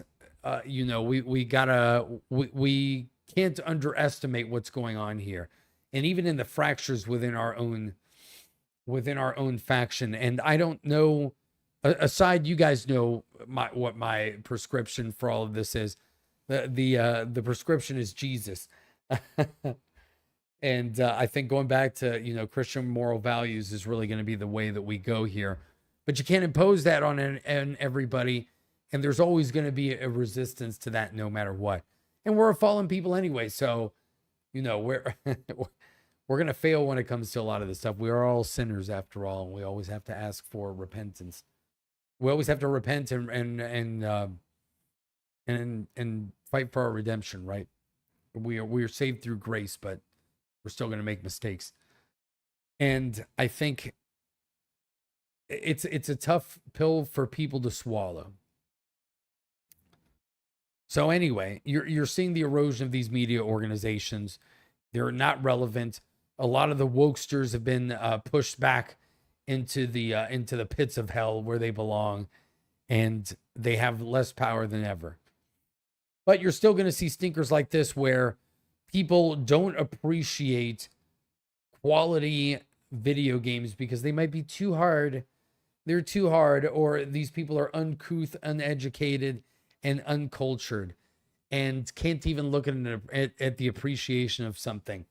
we can't underestimate what's going on here. And even in the fractures within our own faction. And I don't know, aside, you guys know what my prescription for all of this is. The prescription is Jesus. And I think going back to, Christian moral values is really going to be the way that we go here. But you can't impose that on everybody. And there's always going to be a resistance to that no matter what. And we're a fallen people anyway. So, we're we're gonna fail when it comes to a lot of this stuff. We are all sinners after all, and we always have to ask for repentance. We always have to repent and fight for our redemption, right? We are saved through grace, but we're still gonna make mistakes. And I think it's a tough pill for people to swallow. So anyway, you're seeing the erosion of these media organizations. They're not relevant. A lot of the wokesters have been pushed back into the pits of hell where they belong, and they have less power than ever. But you're still going to see stinkers like this where people don't appreciate quality video games because they might be too hard. They're too hard, or these people are uncouth, uneducated, and uncultured, and can't even look at the appreciation of something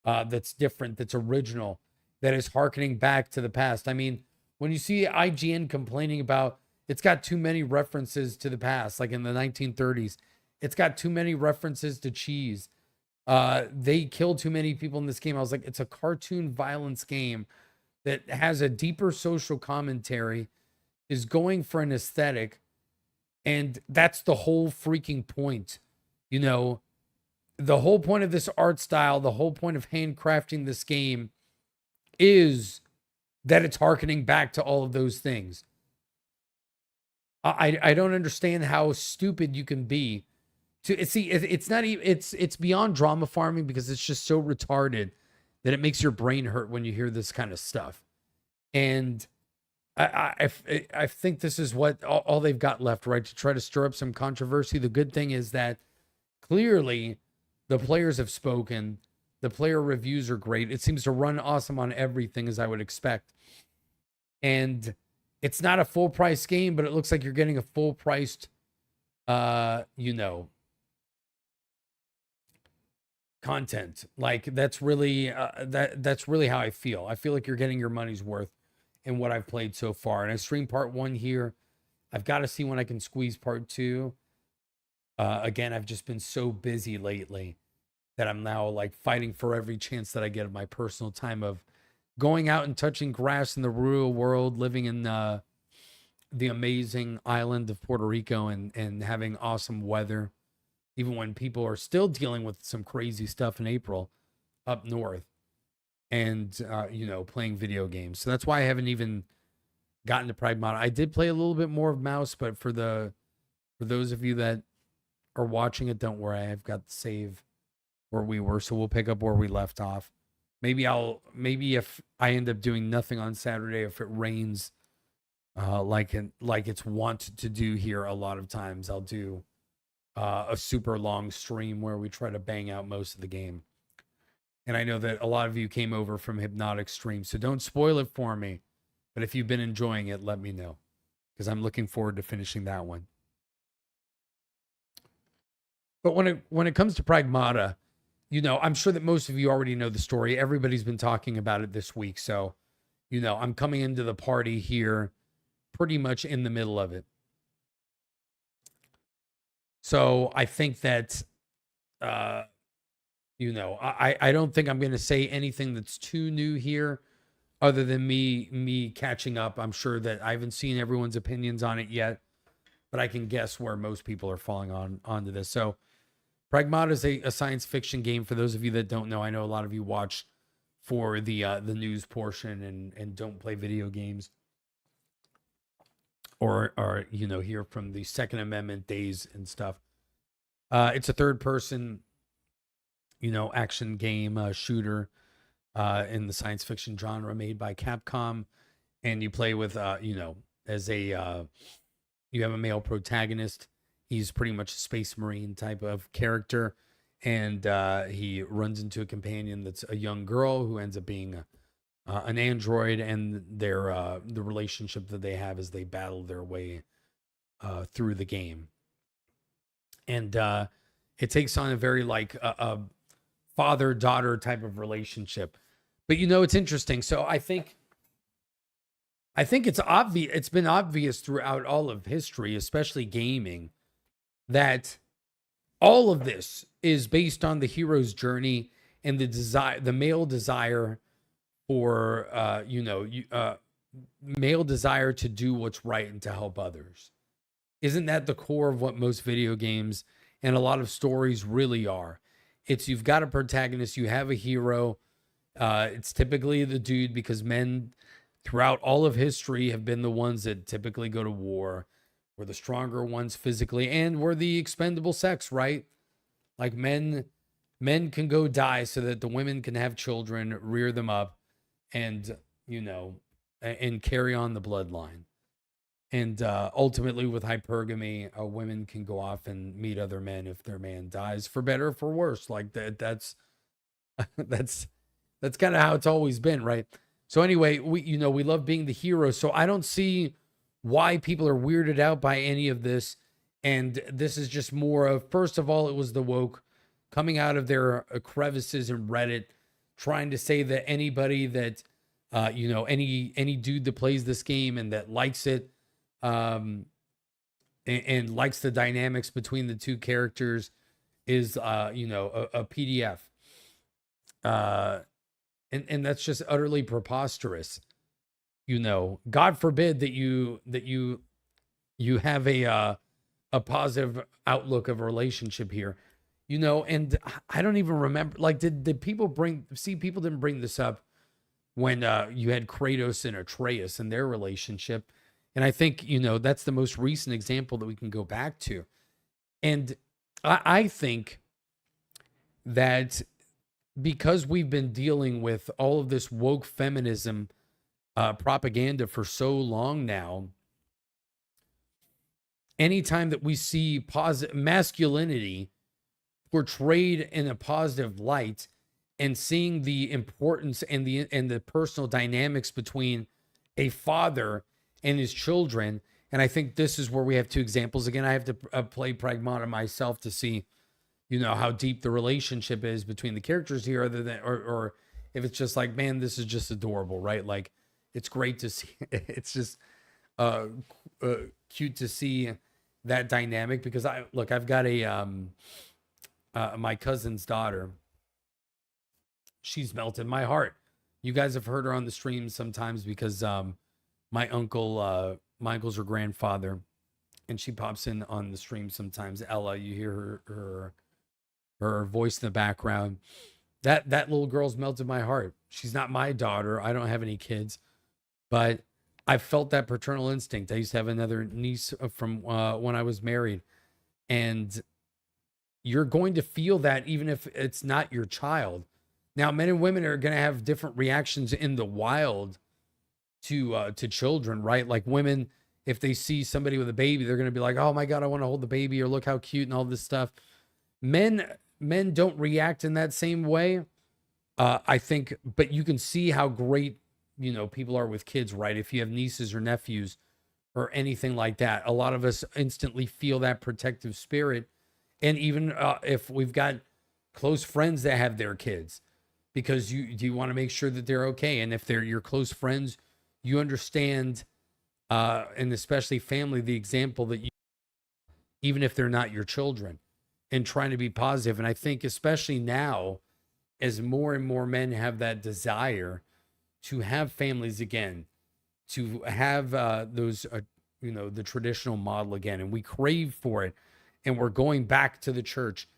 that's different, that's original, that is harkening back to the past. I mean, when you see IGN complaining about it's got too many references to the past, like in the 1930s, it's got too many references to cheese. They killed too many people in this game. I was like, it's a cartoon violence game that has a deeper social commentary, is going for an aesthetic. And that's the whole freaking point. You know, the whole point of this art style, the whole point of handcrafting this game is that it's harkening back to all of those things. I don't understand how stupid you can be to see. It's not even, it's beyond drama farming, because it's just so retarded that it makes your brain hurt when you hear this kind of stuff. And I think this is what all they've got left, right? To try to stir up some controversy. The good thing is that clearly the players have spoken. The player reviews are great. It seems to run awesome on everything, as I would expect. And it's not a full price game, but it looks like you're getting a full priced, content. Like that's really that's really how I feel. I feel like you're getting your money's worth in what I've played so far. And I streamed part 1 here. I've got to see when I can squeeze part 2. Again, I've just been so busy lately that I'm now like fighting for every chance that I get of my personal time of going out and touching grass in the rural world, living in the amazing island of Puerto Rico, and having awesome weather, even when people are still dealing with some crazy stuff in April up north. And, playing video games. So that's why I haven't even gotten to Pragmata. I did play a little bit more of Mouse, but for those of you that are watching it, don't worry. I've got the save where we were, so we'll pick up where we left off. Maybe if I end up doing nothing on Saturday, if it rains, like it's wont to do here a lot of times, I'll do a super long stream where we try to bang out most of the game. And I know that a lot of you came over from Hypnotic Stream, so don't spoil it for me. But if you've been enjoying it, let me know, because I'm looking forward to finishing that one. But when it comes to Pragmata, I'm sure that most of you already know the story. Everybody's been talking about it this week. So, I'm coming into the party here pretty much in the middle of it. So I think that, I don't think I'm going to say anything that's too new here other than me catching up. I'm sure that I haven't seen everyone's opinions on it yet, but I can guess where most people are falling onto this. So Pragmata is a science fiction game. For those of you that don't know, I know a lot of you watch for the news portion and don't play video games, or hear from the Second Amendment days and stuff. It's a third person, action game, shooter, in the science fiction genre, made by Capcom. And you play with, as you have a male protagonist. He's pretty much a space marine type of character. And he runs into a companion that's a young girl who ends up being an android, and their the relationship that they have as they battle their way through the game. And it takes on a very like a father-daughter type of relationship. But it's interesting. So I think it's obvious. It's been obvious throughout all of history, especially gaming, that all of this is based on the hero's journey and the male desire for male desire to do what's right and to help others. Isn't that the core of what most video games and a lot of stories really are? It's you've got a protagonist, you have a hero. It's typically the dude, because men throughout all of history have been the ones that typically go to war. We're the stronger ones physically, and we're the expendable sex, right? Like men can go die so that the women can have children, rear them up, and and carry on the bloodline. And ultimately, with hypergamy, women can go off and meet other men if their man dies, for better or for worse. Like that's kind of how it's always been, right? So anyway, we love being the hero. So I don't see why people are weirded out by any of this. And this is just more of, first of all, it was the woke coming out of their crevices in Reddit, trying to say that anybody that any dude that plays this game and that likes it, and likes the dynamics between the two characters is a PDF. And that's just utterly preposterous. God forbid that you have a positive outlook of a relationship here. And I don't even remember, like, did people people didn't bring this up when you had Kratos and Atreus and their relationship. And I think, that's the most recent example that we can go back to. And I think that because we've been dealing with all of this woke feminism propaganda for so long now, anytime that we see positive masculinity portrayed in a positive light, and seeing the importance and the personal dynamics between a father and his children. And I think this is where we have two examples. Again, I have to play Pragmata myself to see, how deep the relationship is between the characters here, other than, or if it's just like, man, this is just adorable, right? Like, it's great to see. It's just cute to see that dynamic, because I've got my cousin's daughter. She's melted my heart. You guys have heard her on the stream sometimes, because my uncle's her grandfather, and she pops in on the stream sometimes. Ella, you hear her voice in the background. That little girl's melted my heart. She's not my daughter. I don't have any kids, but I felt that paternal instinct. I used to have another niece from when I was married, and you're going to feel that even if it's not your child. Now, men and women are going to have different reactions in the wild to children, right? Like, women, if they see somebody with a baby, they're going to be like, oh my God, I want to hold the baby, or look how cute, and all this stuff. Men don't react in that same way. I think, but you can see how great, people are with kids, right? If you have nieces or nephews or anything like that, a lot of us instantly feel that protective spirit. And even if we've got close friends that have their kids, because you want to make sure that they're okay. And if they're your close friends, you understand, and especially family, the example that you, even if they're not your children, and trying to be positive. And I think especially now, as more and more men have that desire to have families again, to have those, the traditional model again, and we crave for it, and we're going back to the church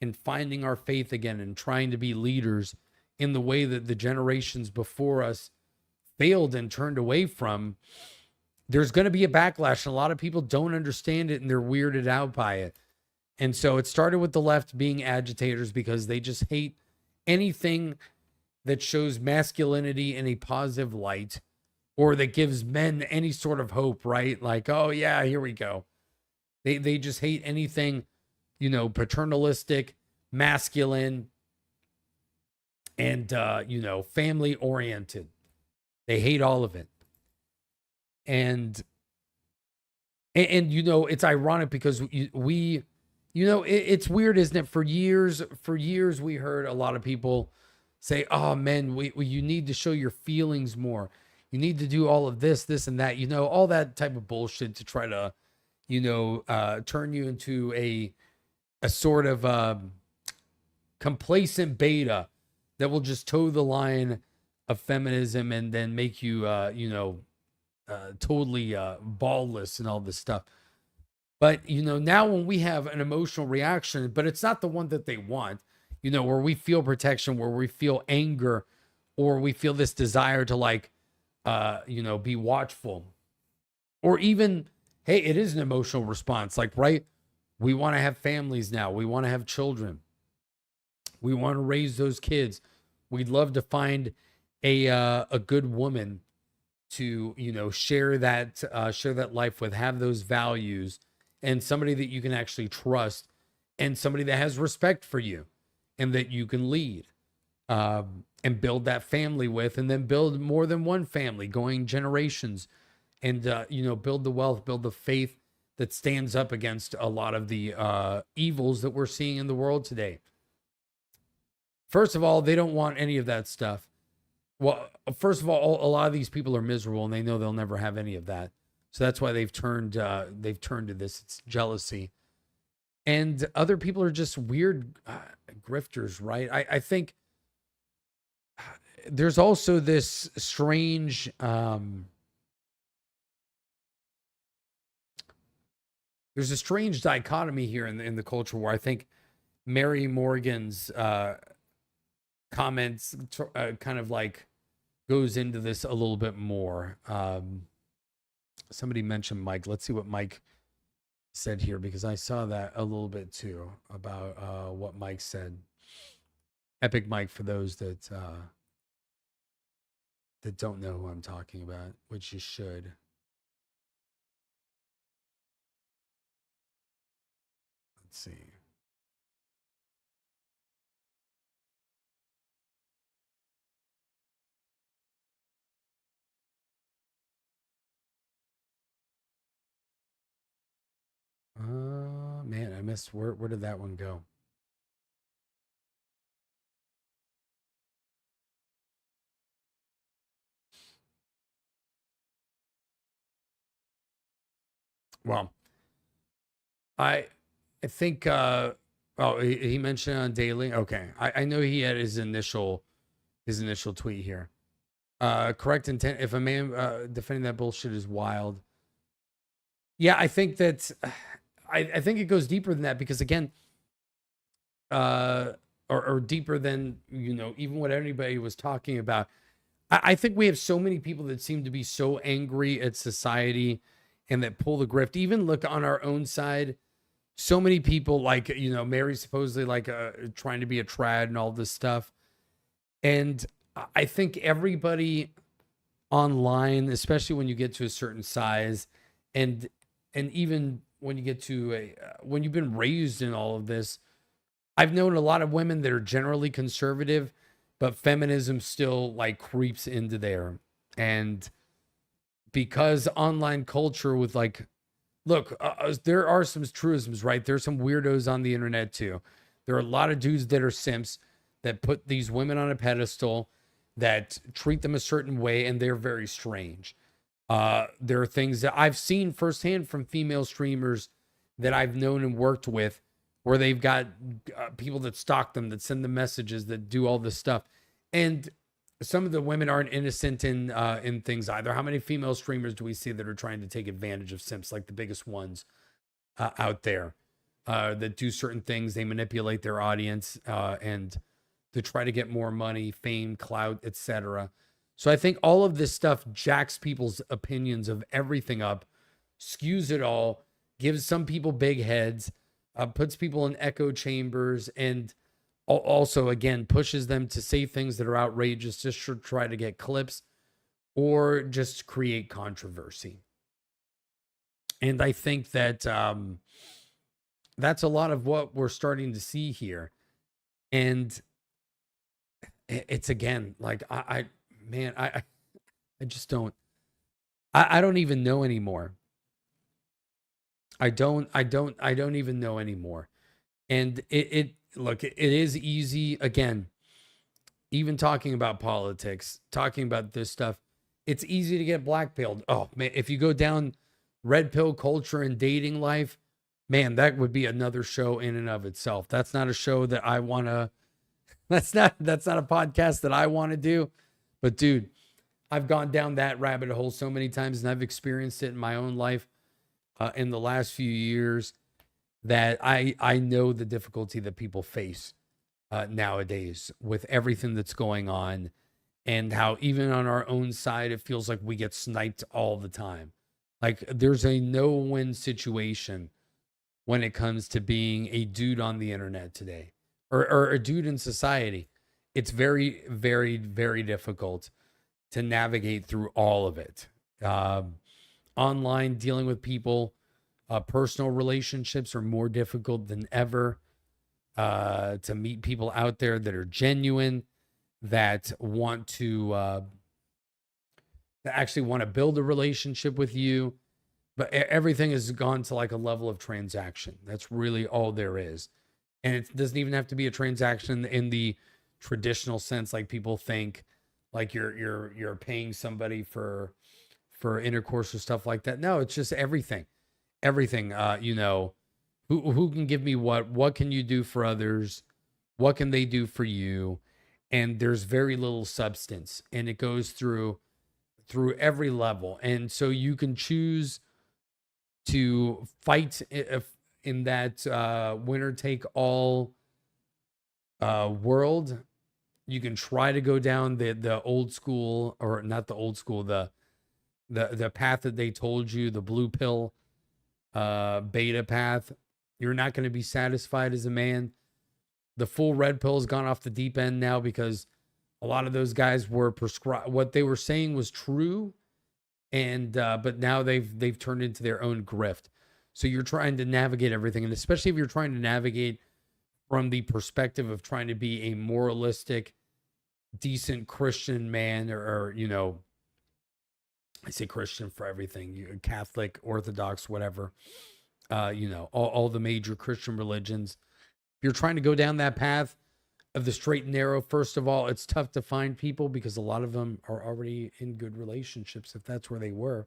and finding our faith again, and trying to be leaders in the way that the generations before us failed and turned away from. There's going to be a backlash, and a lot of people don't understand it, and they're weirded out by it. And so it started with the left being agitators, because they just hate anything that shows masculinity in a positive light, or that gives men any sort of hope, right? Like, oh yeah, here we go. They just hate anything, paternalistic, masculine, and family oriented. They hate all of it. And it's ironic, because it's weird, isn't it? For years we heard a lot of people say, oh man, you need to show your feelings more. You need to do all of this, and that, all that type of bullshit to try to, turn you into a sort of complacent beta that will just toe the line of feminism and then make you, totally ballless and all this stuff. But, now when we have an emotional reaction, but it's not the one that they want, where we feel protection, where we feel anger, or we feel this desire to like, be watchful, or even, hey, it is an emotional response. Like, right, we want to have families now. We want to have children. We want to raise those kids. We'd love to find a good woman to, share that life with, have those values, and somebody that you can actually trust, and somebody that has respect for you and that you can lead, and build that family with, and then build more than one family going generations, and, build the wealth, build the faith that stands up against a lot of the evils that we're seeing in the world today. First of all, they don't want any of that stuff. Well, first of all, a lot of these people are miserable and they know they'll never have any of that. So that's why they've turned to this. It's jealousy. And other people are just weird grifters, right? I think there's also this strange there's a strange dichotomy here in the culture where I think Mary Morgan's comments kind of like goes into this a little bit more. Somebody mentioned Mike. Let's see what Mike said here, because I saw that a little bit too about what Mike said. Epic Mike, for those that don't know who I'm talking about, which you should. Let's see. Man, I missed where did that one go? Well, I think he mentioned on daily. Okay. I know he had his initial tweet here. Correct intent. If a man defending that bullshit is wild. Yeah, I think that I think it goes deeper than that, because again, or deeper than, even what anybody was talking about. I think we have so many people that seem to be so angry at society and that pull the grift. Even look on our own side, so many people, like, Mary's supposedly like trying to be a trad and all this stuff. And I think everybody online, especially when you get to a certain size, and even when you get to when you've been raised in all of this, I've known a lot of women that are generally conservative, but feminism still like creeps into there. And because online culture with like, look, there are some truisms, right? There's some weirdos on the internet too. There are a lot of dudes that are simps that put these women on a pedestal, that treat them a certain way, and they're very strange. There are things that I've seen firsthand from female streamers that I've known and worked with, where they've got people that stalk them, that send them messages, that do all this stuff. And some of the women aren't innocent in things either. How many female streamers do we see that are trying to take advantage of simps, like the biggest ones out there, that do certain things? They manipulate their audience and to try to get more money, fame, clout, etc. So I think all of this stuff jacks people's opinions of everything up, skews it all, gives some people big heads, puts people in echo chambers, and also, again, pushes them to say things that are outrageous just to try to get clips or just create controversy. And I think that that's a lot of what we're starting to see here. And it's, again, like, I just don't, I don't even know anymore. I don't even know anymore. And look, it is easy, again, even talking about politics, talking about this stuff, it's easy to get blackpilled. Oh man, if you go down red pill culture and dating life, man, that would be another show in and of itself. That's not a show that I want to That's not a podcast that I want to do. But dude, I've gone down that rabbit hole so many times, and I've experienced it in my own life in the last few years, that I know the difficulty that people face nowadays with everything that's going on, and how even on our own side, it feels like we get sniped all the time. Like there's a no-win situation when it comes to being a dude on the internet today, or a dude in society. It's very, very, very difficult to navigate through all of it. Online, dealing with people, personal relationships are more difficult than ever. To meet people out there that are genuine, that want to that actually want to build a relationship with you. But everything has gone to like a level of transaction. That's really all there is. And it doesn't even have to be a transaction in the traditional sense, like people think, like you're paying somebody for intercourse or stuff like that. No, it's just everything. Everything. Who can give me what can you do for others? What can they do for you? And there's very little substance, and it goes through every level. And so you can choose to fight in that winner take all world. You can try to go down the old school, or not the old school, the path that they told you, the blue pill beta path. You're not going to be satisfied as a man. The full red pill has gone off the deep end now, because a lot of those guys were prescribed, what they were saying was true, and but now they've turned into their own grift. So you're trying to navigate everything, and especially if you're trying to navigate from the perspective of trying to be a moralistic, decent Christian man, or I say Christian for everything, Catholic, Orthodox, whatever, all the major Christian religions. If you're trying to go down that path of the straight and narrow, first of all, it's tough to find people, because a lot of them are already in good relationships, if that's where they were.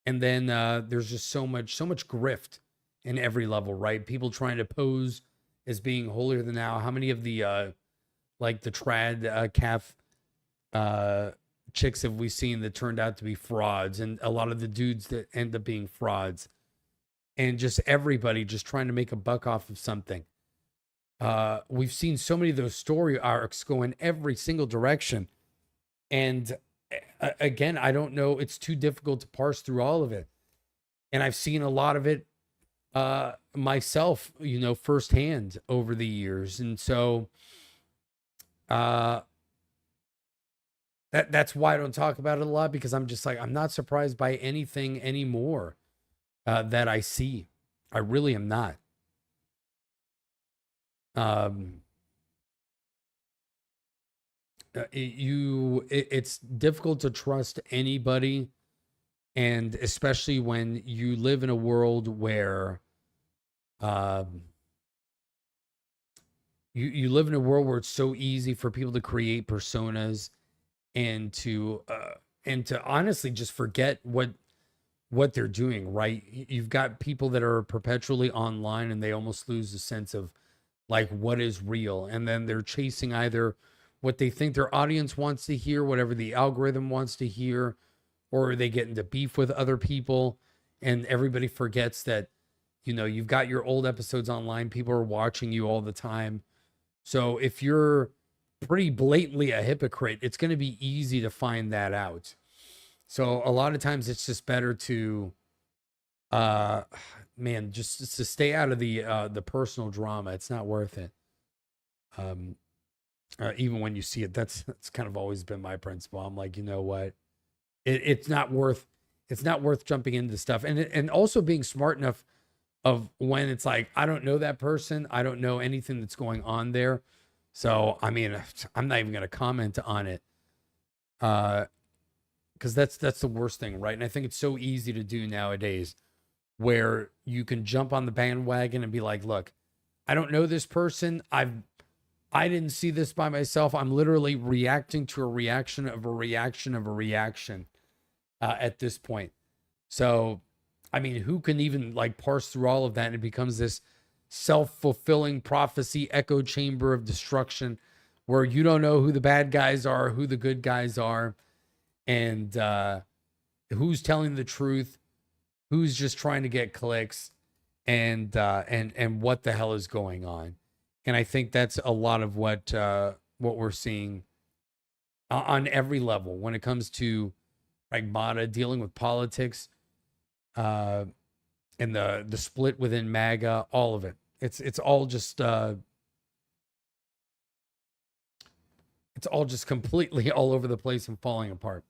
And then there's just so much grift in every level, right? People trying to pose as being holier than thou. How many of the like the trad calf chicks have we seen that turned out to be frauds, and a lot of the dudes that end up being frauds, and just everybody just trying to make a buck off of something. We've seen so many of those story arcs go in every single direction. And again, I don't know, it's too difficult to parse through all of it. And I've seen a lot of it myself, firsthand over the years. And so that's why I don't talk about it a lot, because I'm just like, I'm not surprised by anything anymore that I see. I really am not. It's difficult to trust anybody, and especially when you live in a world where you live in a world where it's so easy for people to create personas, and to honestly just forget what they're doing, right? You've got people that are perpetually online, and they almost lose the sense of like what is real. And then they're chasing either what they think their audience wants to hear, whatever the algorithm wants to hear, or they get into beef with other people, and everybody forgets that, you've got your old episodes online. People are watching you all the time. So if you're pretty blatantly a hypocrite, it's going to be easy to find that out. So a lot of times it's just better to, just to stay out of the personal drama. It's not worth it. Even when you see it, that's kind of always been my principle. I'm like, you know what? It's not worth jumping into stuff, and also being smart enough of when it's like, I don't know that person. I don't know anything that's going on there. So, I mean, I'm not even going to comment on it. Because that's the worst thing, right? And I think it's so easy to do nowadays, where you can jump on the bandwagon and be like, look, I don't know this person. I didn't see this by myself. I'm literally reacting to a reaction of a reaction of a reaction at this point. So, I mean, who can even like parse through all of that? And it becomes this self-fulfilling prophecy, echo chamber of destruction. where you don't know who the bad guys are, who the good guys are, and who's telling the truth, who's just trying to get clicks, and what the hell is going on. And I think that's a lot of what we're seeing on every level when it comes to Pragmata, dealing with politics, and the split within MAGA, all of it. It's all just completely all over the place and falling apart.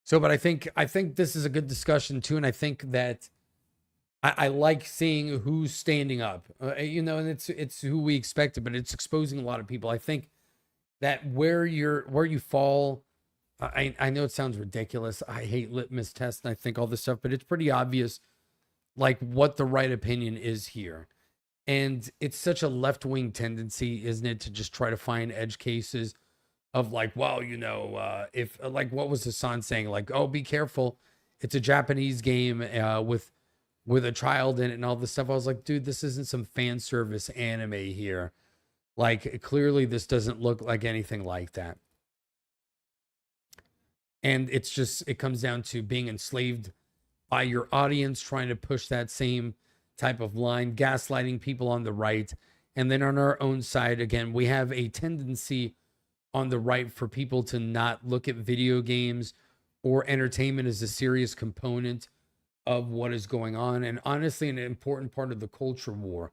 So, but I think this is a good discussion too, and I think that I like seeing who's standing up, and it's who we expected, but it's exposing a lot of people. I think that where you fall, I know it sounds ridiculous. I hate litmus tests and I think all this stuff, but it's pretty obvious, like what the right opinion is here. And it's such a left-wing tendency, isn't it, to just try to find edge cases of like, well, if like, what was Hassan saying? Like, oh, be careful. It's a Japanese game with a child in it and all this stuff. I was like, dude, this isn't some fan service anime here. Like, clearly this doesn't look like anything like that. And it comes down to being enslaved by your audience, trying to push that same type of line, gaslighting people on the right. And then on our own side, again, we have a tendency on the right for people to not look at video games or entertainment as a serious component of what is going on. And honestly, an important part of the culture war,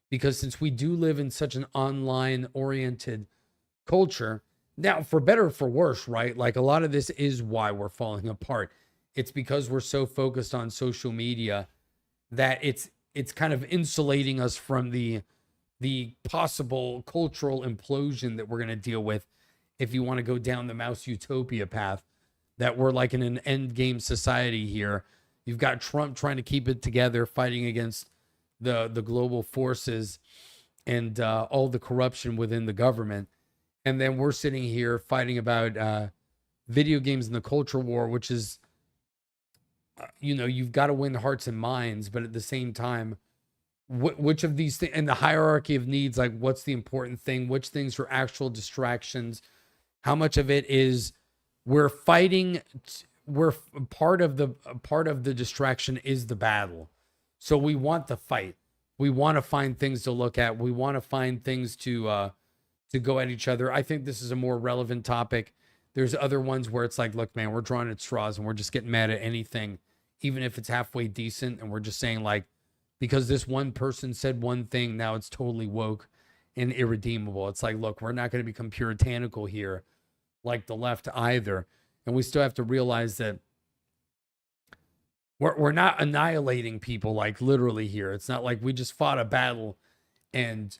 because since we do live in such an online oriented culture, now for better or for worse, right? Like a lot of this is why we're falling apart. It's because we're so focused on social media that it's kind of insulating us from the possible cultural implosion that we're going to deal with if you want to go down the mouse utopia path, that we're like in an end game society here. You've got Trump trying to keep it together, fighting against the global forces and all the corruption within the government. And then we're sitting here fighting about video games and the culture war, which is, you've got to win hearts and minds, but at the same time, which of these things, and the hierarchy of needs, like what's the important thing, which things are actual distractions, how much of it is we're fighting, we're part of the distraction is the battle. So we want the fight. We want to find things to look at. We want to find things to go at each other. I think this is a more relevant topic. There's other ones where it's like, look, man, we're drawing at straws and we're just getting mad at anything, even if it's halfway decent. And we're just saying like, because this one person said one thing, now it's totally woke and irredeemable. It's like, look, we're not going to become puritanical here like the left either. And we still have to realize that we're not annihilating people like literally here. It's not like we just fought a battle and,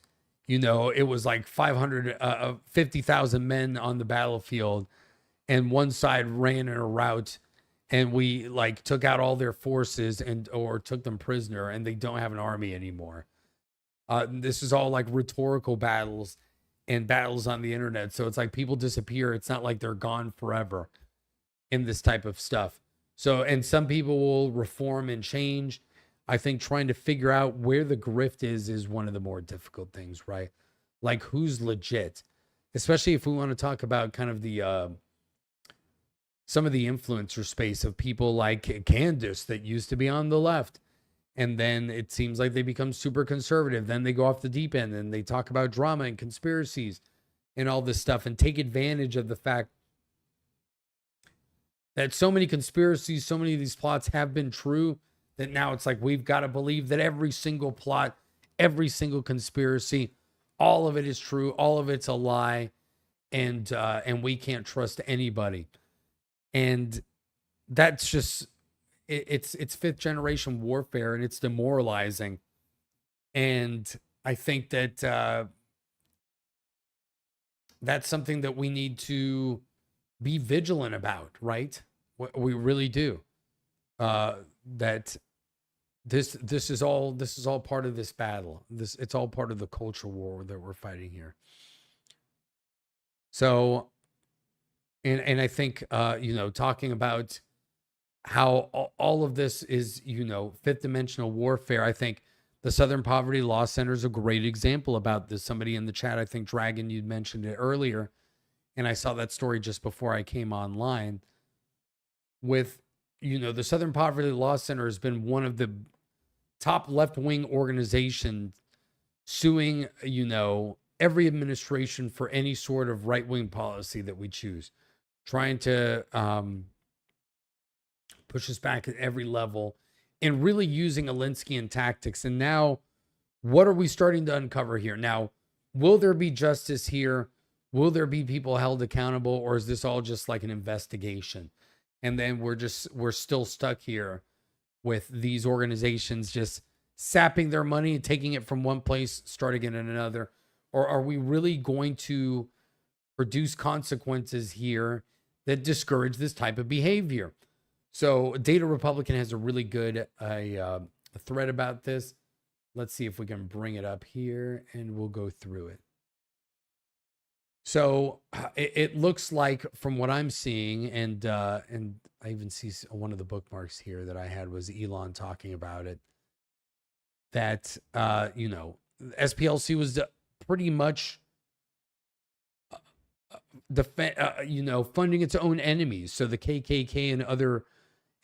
it was like 50,000 men on the battlefield and one side ran in a rout and we like took out all their forces or took them prisoner and they don't have an army anymore. This is all like rhetorical battles and battles on the internet. So it's like people disappear. It's not like they're gone forever in this type of stuff. So, and some people will reform and change. I think trying to figure out where the grift is one of the more difficult things, right? Like who's legit, especially if we want to talk about kind of the, some of the influencer space of people like Candace that used to be on the left. And then it seems like they become super conservative. Then they go off the deep end and they talk about drama and conspiracies and all this stuff and take advantage of the fact that so many conspiracies, so many of these plots have been true that now it's like we've got to believe that every single plot, every single conspiracy, all of it is true, all of it's a lie, and we can't trust anybody. And that's just it's fifth generation warfare, and it's demoralizing. And I think that that's something that we need to be vigilant about, right? We really do. That this is all part of this battle. It's all part of the culture war that we're fighting here. So, and I think talking about how all of this is fifth dimensional warfare. I think The Southern Poverty Law Center is a great example about this. Somebody in the chat, I think Dragon, you'd mentioned it earlier, and I saw that story just before I came online. With, the Southern Poverty Law Center has been one of the top left-wing organizations suing, every administration for any sort of right-wing policy that we choose, trying to push us back at every level and really using Alinsky's tactics. And now, what are we starting to uncover here? Now, will there be justice here? Will there be people held accountable, or is this all just like an investigation? And then we're still stuck here with these organizations just sapping their money and taking it from one place, starting it in another. Or are we really going to produce consequences here that discourage this type of behavior? So Data Republican has a really good a thread about this. Let's see if we can bring it up here and we'll go through it. So it looks like, from what I'm seeing, and I even see one of the bookmarks here that I had was Elon talking about it, that SPLC was pretty much funding its own enemies, so the KKK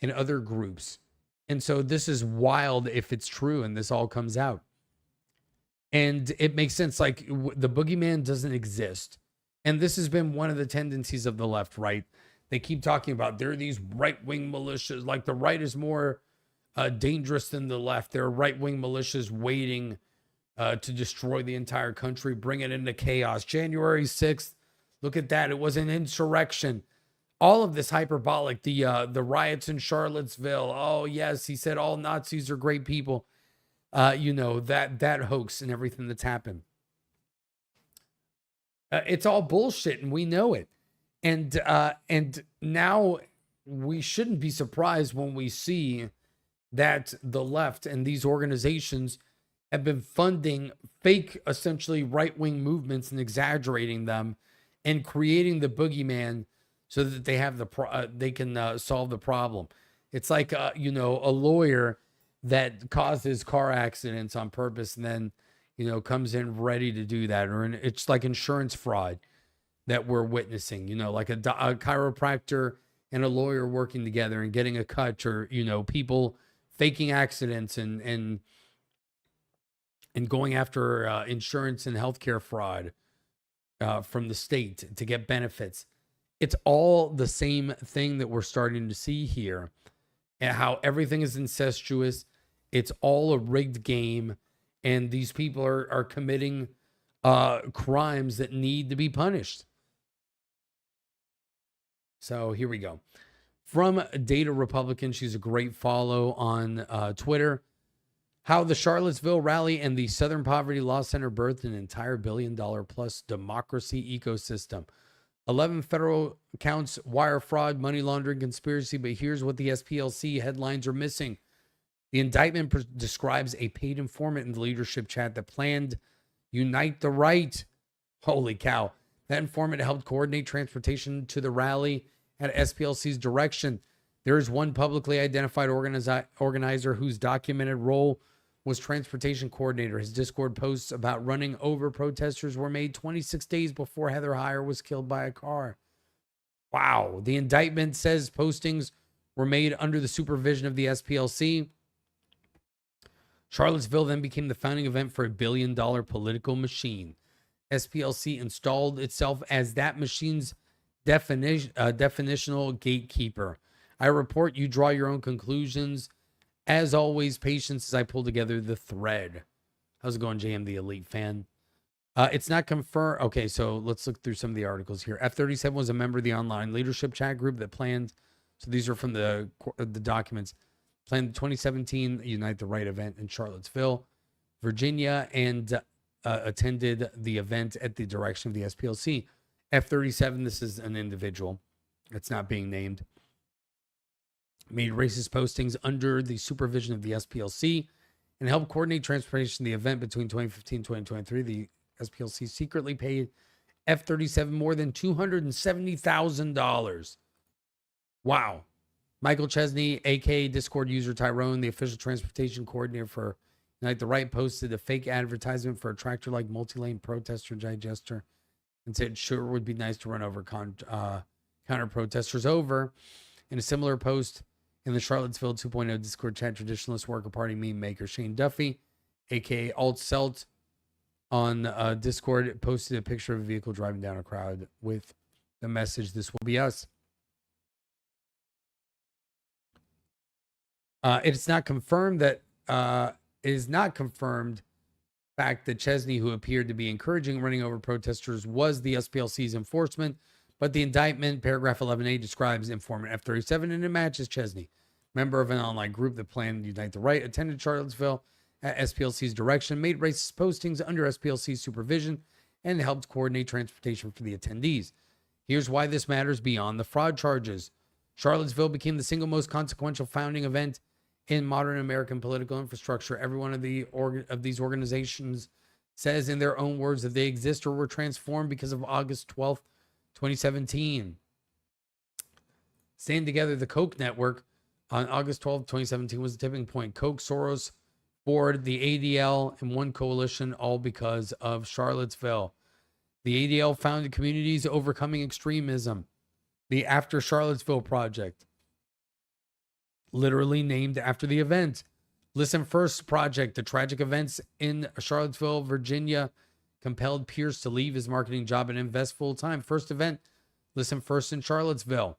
and other groups. And so this is wild if it's true and this all comes out. And it makes sense. Like, the boogeyman doesn't exist. And this has been one of the tendencies of the left, right? They keep talking about there are these right-wing militias. Like, the right is more dangerous than the left. There are right-wing militias waiting to destroy the entire country, bring it into chaos. January 6th, look at that. It was an insurrection. All of this hyperbolic. The riots in Charlottesville. Oh, yes, he said all Nazis are great people. That hoax and everything that's happened. It's all bullshit, and we know it. And now we shouldn't be surprised when we see that the left and these organizations have been funding fake, essentially right-wing movements and exaggerating them and creating the boogeyman so that they have they can solve the problem. It's like a lawyer that causes car accidents on purpose and then comes in ready to do that. Or it's like insurance fraud that we're witnessing, like a chiropractor and a lawyer working together and getting a cut, or, people faking accidents and going after insurance and healthcare fraud from the state to get benefits. It's all the same thing that we're starting to see here, and how everything is incestuous. It's all a rigged game. And these people are committing crimes that need to be punished. So here we go. From Data Republican, she's a great follow on Twitter. How the Charlottesville rally and the Southern Poverty Law Center birthed an entire $1 billion+ democracy ecosystem. 11 federal counts, wire fraud, money laundering, conspiracy. But here's what the SPLC headlines are missing. The indictment describes a paid informant in the leadership chat that planned Unite the Right. Holy cow. That informant helped coordinate transportation to the rally at SPLC's direction. There is one publicly identified organizer whose documented role was transportation coordinator. His Discord posts about running over protesters were made 26 days before Heather Heyer was killed by a car. Wow. The indictment says postings were made under the supervision of the SPLC. Charlottesville then became the founding event for a $1 billion political machine. SPLC installed itself as that machine's definitional gatekeeper. I report, you draw your own conclusions. As always, patience as I pull together the thread. How's it going, JM the Elite fan? It's not confirmed. Okay, so let's look through some of the articles here. F-37 was a member of the online leadership chat group that planned. So these are from the documents. Planned the 2017 Unite the Right event in Charlottesville, Virginia, and attended the event at the direction of the SPLC. F-37, this is an individual. It's not being named. Made racist postings under the supervision of the SPLC and helped coordinate transportation of the event between 2015 and 2023. The SPLC secretly paid F-37 more than $270,000. Wow. Michael Chesney, aka Discord user Tyrone, the official transportation coordinator for Unite the Right posted a fake advertisement for a tractor-like multi-lane protester digester and said, sure would be nice to run over counter protesters over. In a similar post in the Charlottesville 2.0 Discord chat, traditionalist worker party meme maker Shane Duffy, aka Alt Celt, on Discord posted a picture of a vehicle driving down a crowd with the message, "This will be us." It is not confirmed fact that Chesney, who appeared to be encouraging running over protesters, was the SPLC's enforcement, but the indictment, paragraph 11A, describes informant F-37 and it matches Chesney, member of an online group that planned to unite the right, attended Charlottesville at SPLC's direction, made racist postings under SPLC's supervision, and helped coordinate transportation for the attendees. Here's why this matters beyond the fraud charges. Charlottesville became the single most consequential founding event in modern American political infrastructure. Every one of these organizations says in their own words that they exist or were transformed because of August 12th, 2017. Staying together, the Koch network on August 12th, 2017 was a tipping point. Koch, Soros, Ford, the ADL, and one coalition, all because of Charlottesville. The ADL founded Communities Overcoming Extremism, the After Charlottesville Project, literally named after the event. Listen First Project, the tragic events in Charlottesville, Virginia, compelled Pierce to leave his marketing job and invest full time. First event, Listen First in Charlottesville.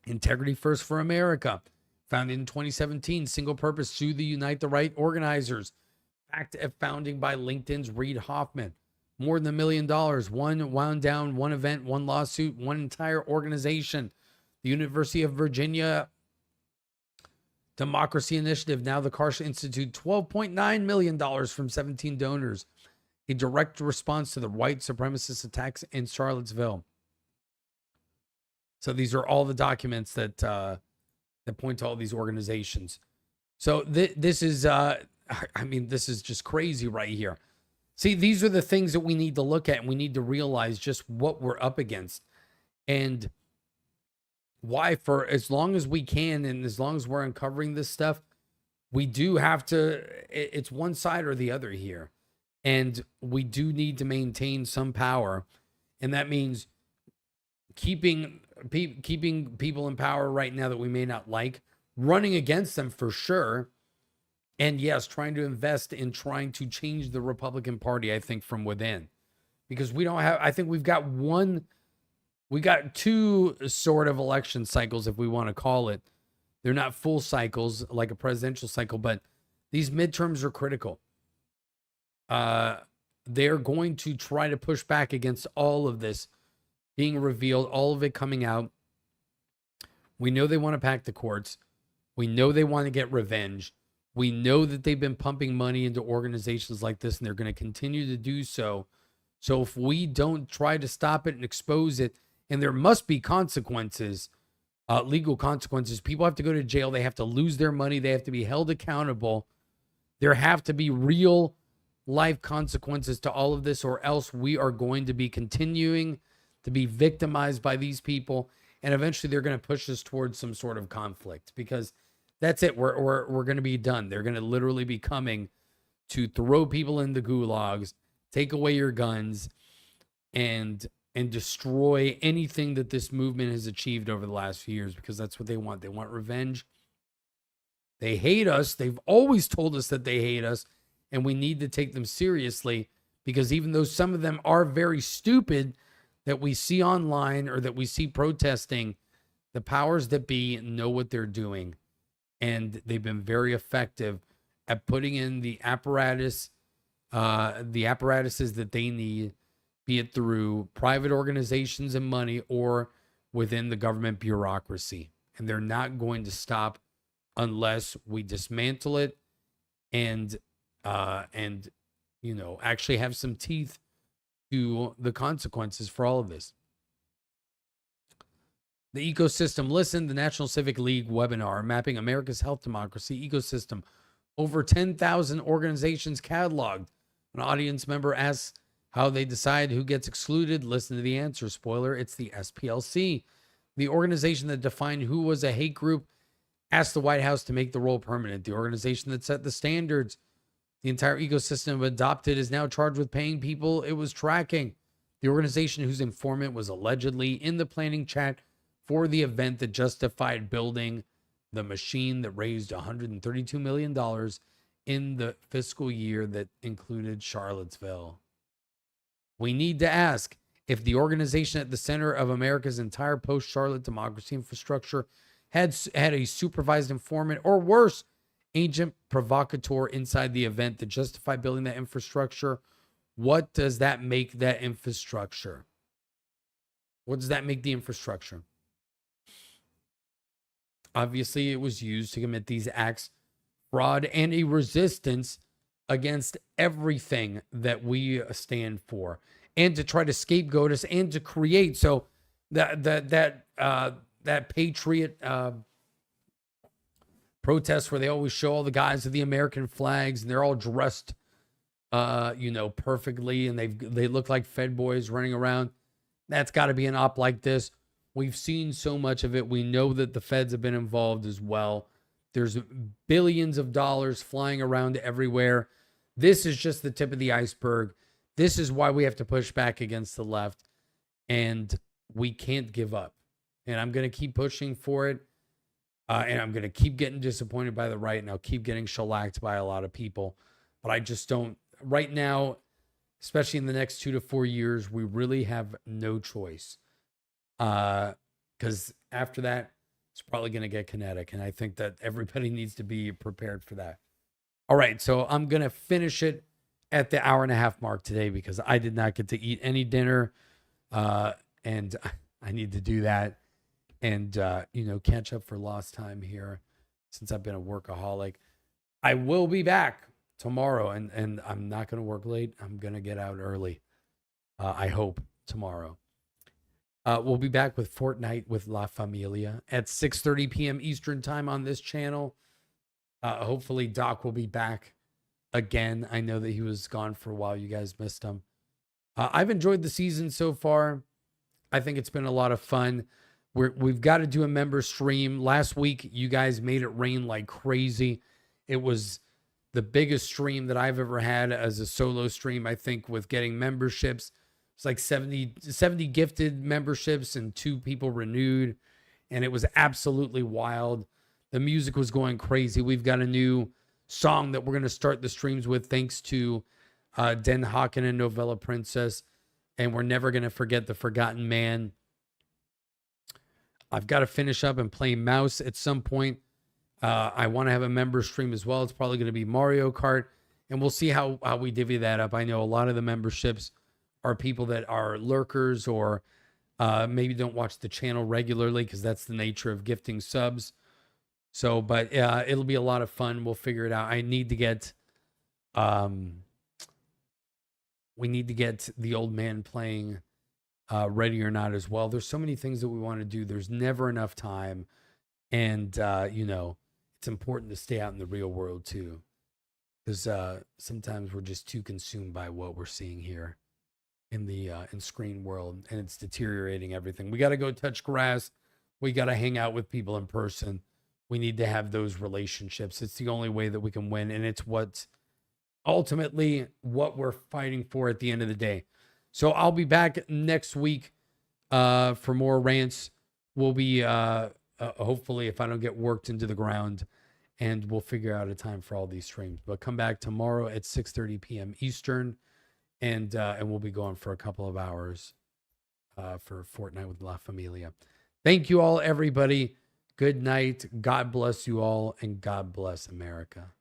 Integrity First for America, founded in 2017, single purpose, sue the Unite the Right organizers. Fact of founding by LinkedIn's Reid Hoffman. More than $1 million, one wound down, one event, one lawsuit, one entire organization. The University of Virginia Democracy Initiative, now the Karsh Institute, $12.9 million from 17 donors. A direct response to the white supremacist attacks in Charlottesville. So these are all the documents that point to all these organizations. So this is, this is just crazy right here. See, these are the things that we need to look at, and we need to realize just what we're up against and why, for as long as we can and as long as we're uncovering this stuff, we do have to, it's one side or the other here. And we do need to maintain some power. And that means keeping people in power right now that we may not like, running against them for sure. And yes, trying to invest in trying to change the Republican Party, I think, from within. Because we don't have, I think we got two sort of election cycles, if we want to call it. They're not full cycles like a presidential cycle, but these midterms are critical. They're going to try to push back against all of this being revealed, all of it coming out. We know they want to pack the courts. We know they want to get revenge. We know that they've been pumping money into organizations like this, and they're going to continue to do so. So if we don't try to stop it and expose it, and there must be consequences, legal consequences. People have to go to jail. They have to lose their money. They have to be held accountable. There have to be real life consequences to all of this, or else we are going to be continuing to be victimized by these people. And eventually they're going to push us towards some sort of conflict, because that's it. We're going to be done. They're going to literally be coming to throw people in the gulags, take away your guns, and destroy anything that this movement has achieved over the last few years, because that's what they want. They want revenge. They hate us. They've always told us that they hate us, and we need to take them seriously, because even though some of them are very stupid that we see online or that we see protesting, the powers that be know what they're doing, and they've been very effective at putting in the apparatuses that they need, be it through private organizations and money or within the government bureaucracy. And they're not going to stop unless we dismantle it and actually have some teeth to the consequences for all of this. The Ecosystem Listen, the National Civic League webinar, Mapping America's Health Democracy Ecosystem. Over 10,000 organizations cataloged. An audience member asks how they decide who gets excluded. Listen to the answer. Spoiler, it's the SPLC. The organization that defined who was a hate group asked the White House to make the role permanent. The organization that set the standards the entire ecosystem adopted is now charged with paying people it was tracking. The organization whose informant was allegedly in the planning chat for the event that justified building the machine that raised $132 million in the fiscal year that included Charlottesville. We need to ask if the organization at the center of America's entire post-Charlotte democracy infrastructure had a supervised informant, or worse, agent provocateur inside the event that justified building that infrastructure. What does that make that infrastructure? What does that make the infrastructure? Obviously, it was used to commit these acts, fraud, and a resistance against everything that we stand for, and to try to scapegoat us and to create that patriot protest where they always show all the guys with the American flags and they're all dressed perfectly, and they look like Fed boys running around. That's got to be an op like this. We've seen so much of it. We know that the feds have been involved as well. There's billions of dollars flying around everywhere. This is just the tip of the iceberg. This is why we have to push back against the left, and we can't give up. And I'm going to keep pushing for it. And I'm going to keep getting disappointed by the right, and I'll keep getting shellacked by a lot of people. But I just don't, right now, especially in the next 2 to 4 years, we really have no choice. Because after that, it's probably going to get kinetic. And I think that everybody needs to be prepared for that. All right, so I'm going to finish it at the hour-and-a-half mark today because I did not get to eat any dinner. And I need to do that. And, catch up for lost time here since I've been a workaholic. I will be back tomorrow, and I'm not going to work late. I'm going to get out early. I hope tomorrow. We'll be back with Fortnite with La Familia at 6:30 p.m. Eastern time on this channel. Hopefully Doc will be back again. I know that he was gone for a while. You guys missed him. I've enjoyed the season so far. I think it's been a lot of fun. We've got to do a member stream. Last week, you guys made it rain like crazy. It was the biggest stream that I've ever had as a solo stream, I think, with getting memberships. It's like 70 gifted memberships and 2 people renewed. And it was absolutely wild. The music was going crazy. We've got a new song that we're going to start the streams with, thanks to Den Haken and Novella Princess. And we're never going to forget the Forgotten Man. I've got to finish up and play Mouse at some point. I want to have a member stream as well. It's probably going to be Mario Kart. And we'll see how we divvy that up. I know a lot of the memberships are people that are lurkers or maybe don't watch the channel regularly because that's the nature of gifting subs. So, but it'll be a lot of fun. We'll figure it out. I need to get... we need to get the old man playing Ready or Not as well. There's so many things that we want to do. There's never enough time. And, it's important to stay out in the real world too. Because sometimes we're just too consumed by what we're seeing here in the screen world. And it's deteriorating everything. We got to go touch grass. We got to hang out with people in person. We need to have those relationships. It's the only way that we can win. And it's what's ultimately what we're fighting for at the end of the day. So I'll be back next week for more rants. We'll be hopefully, if I don't get worked into the ground, and we'll figure out a time for all these streams. But come back tomorrow at 6:30 p.m. Eastern, and we'll be going for a couple of hours for Fortnite with La Familia. Thank you all, everybody. Good night. God bless you all, and God bless America.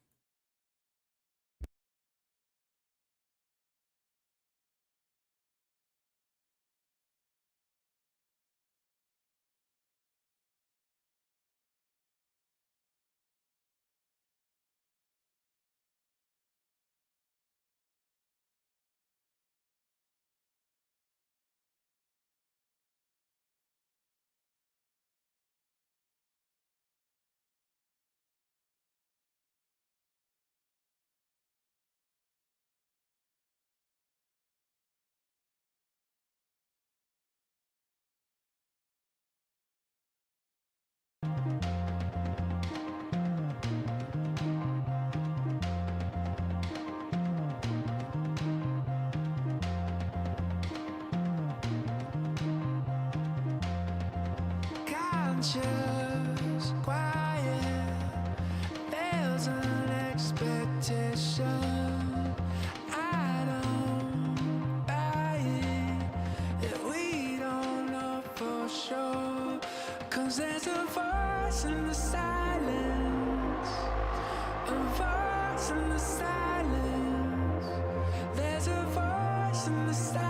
unconscious, quiet. There's an expectation. I don't buy it. That we don't know for sure. 'Cause there's a voice in the silence. A voice in the silence. There's a voice in the silence.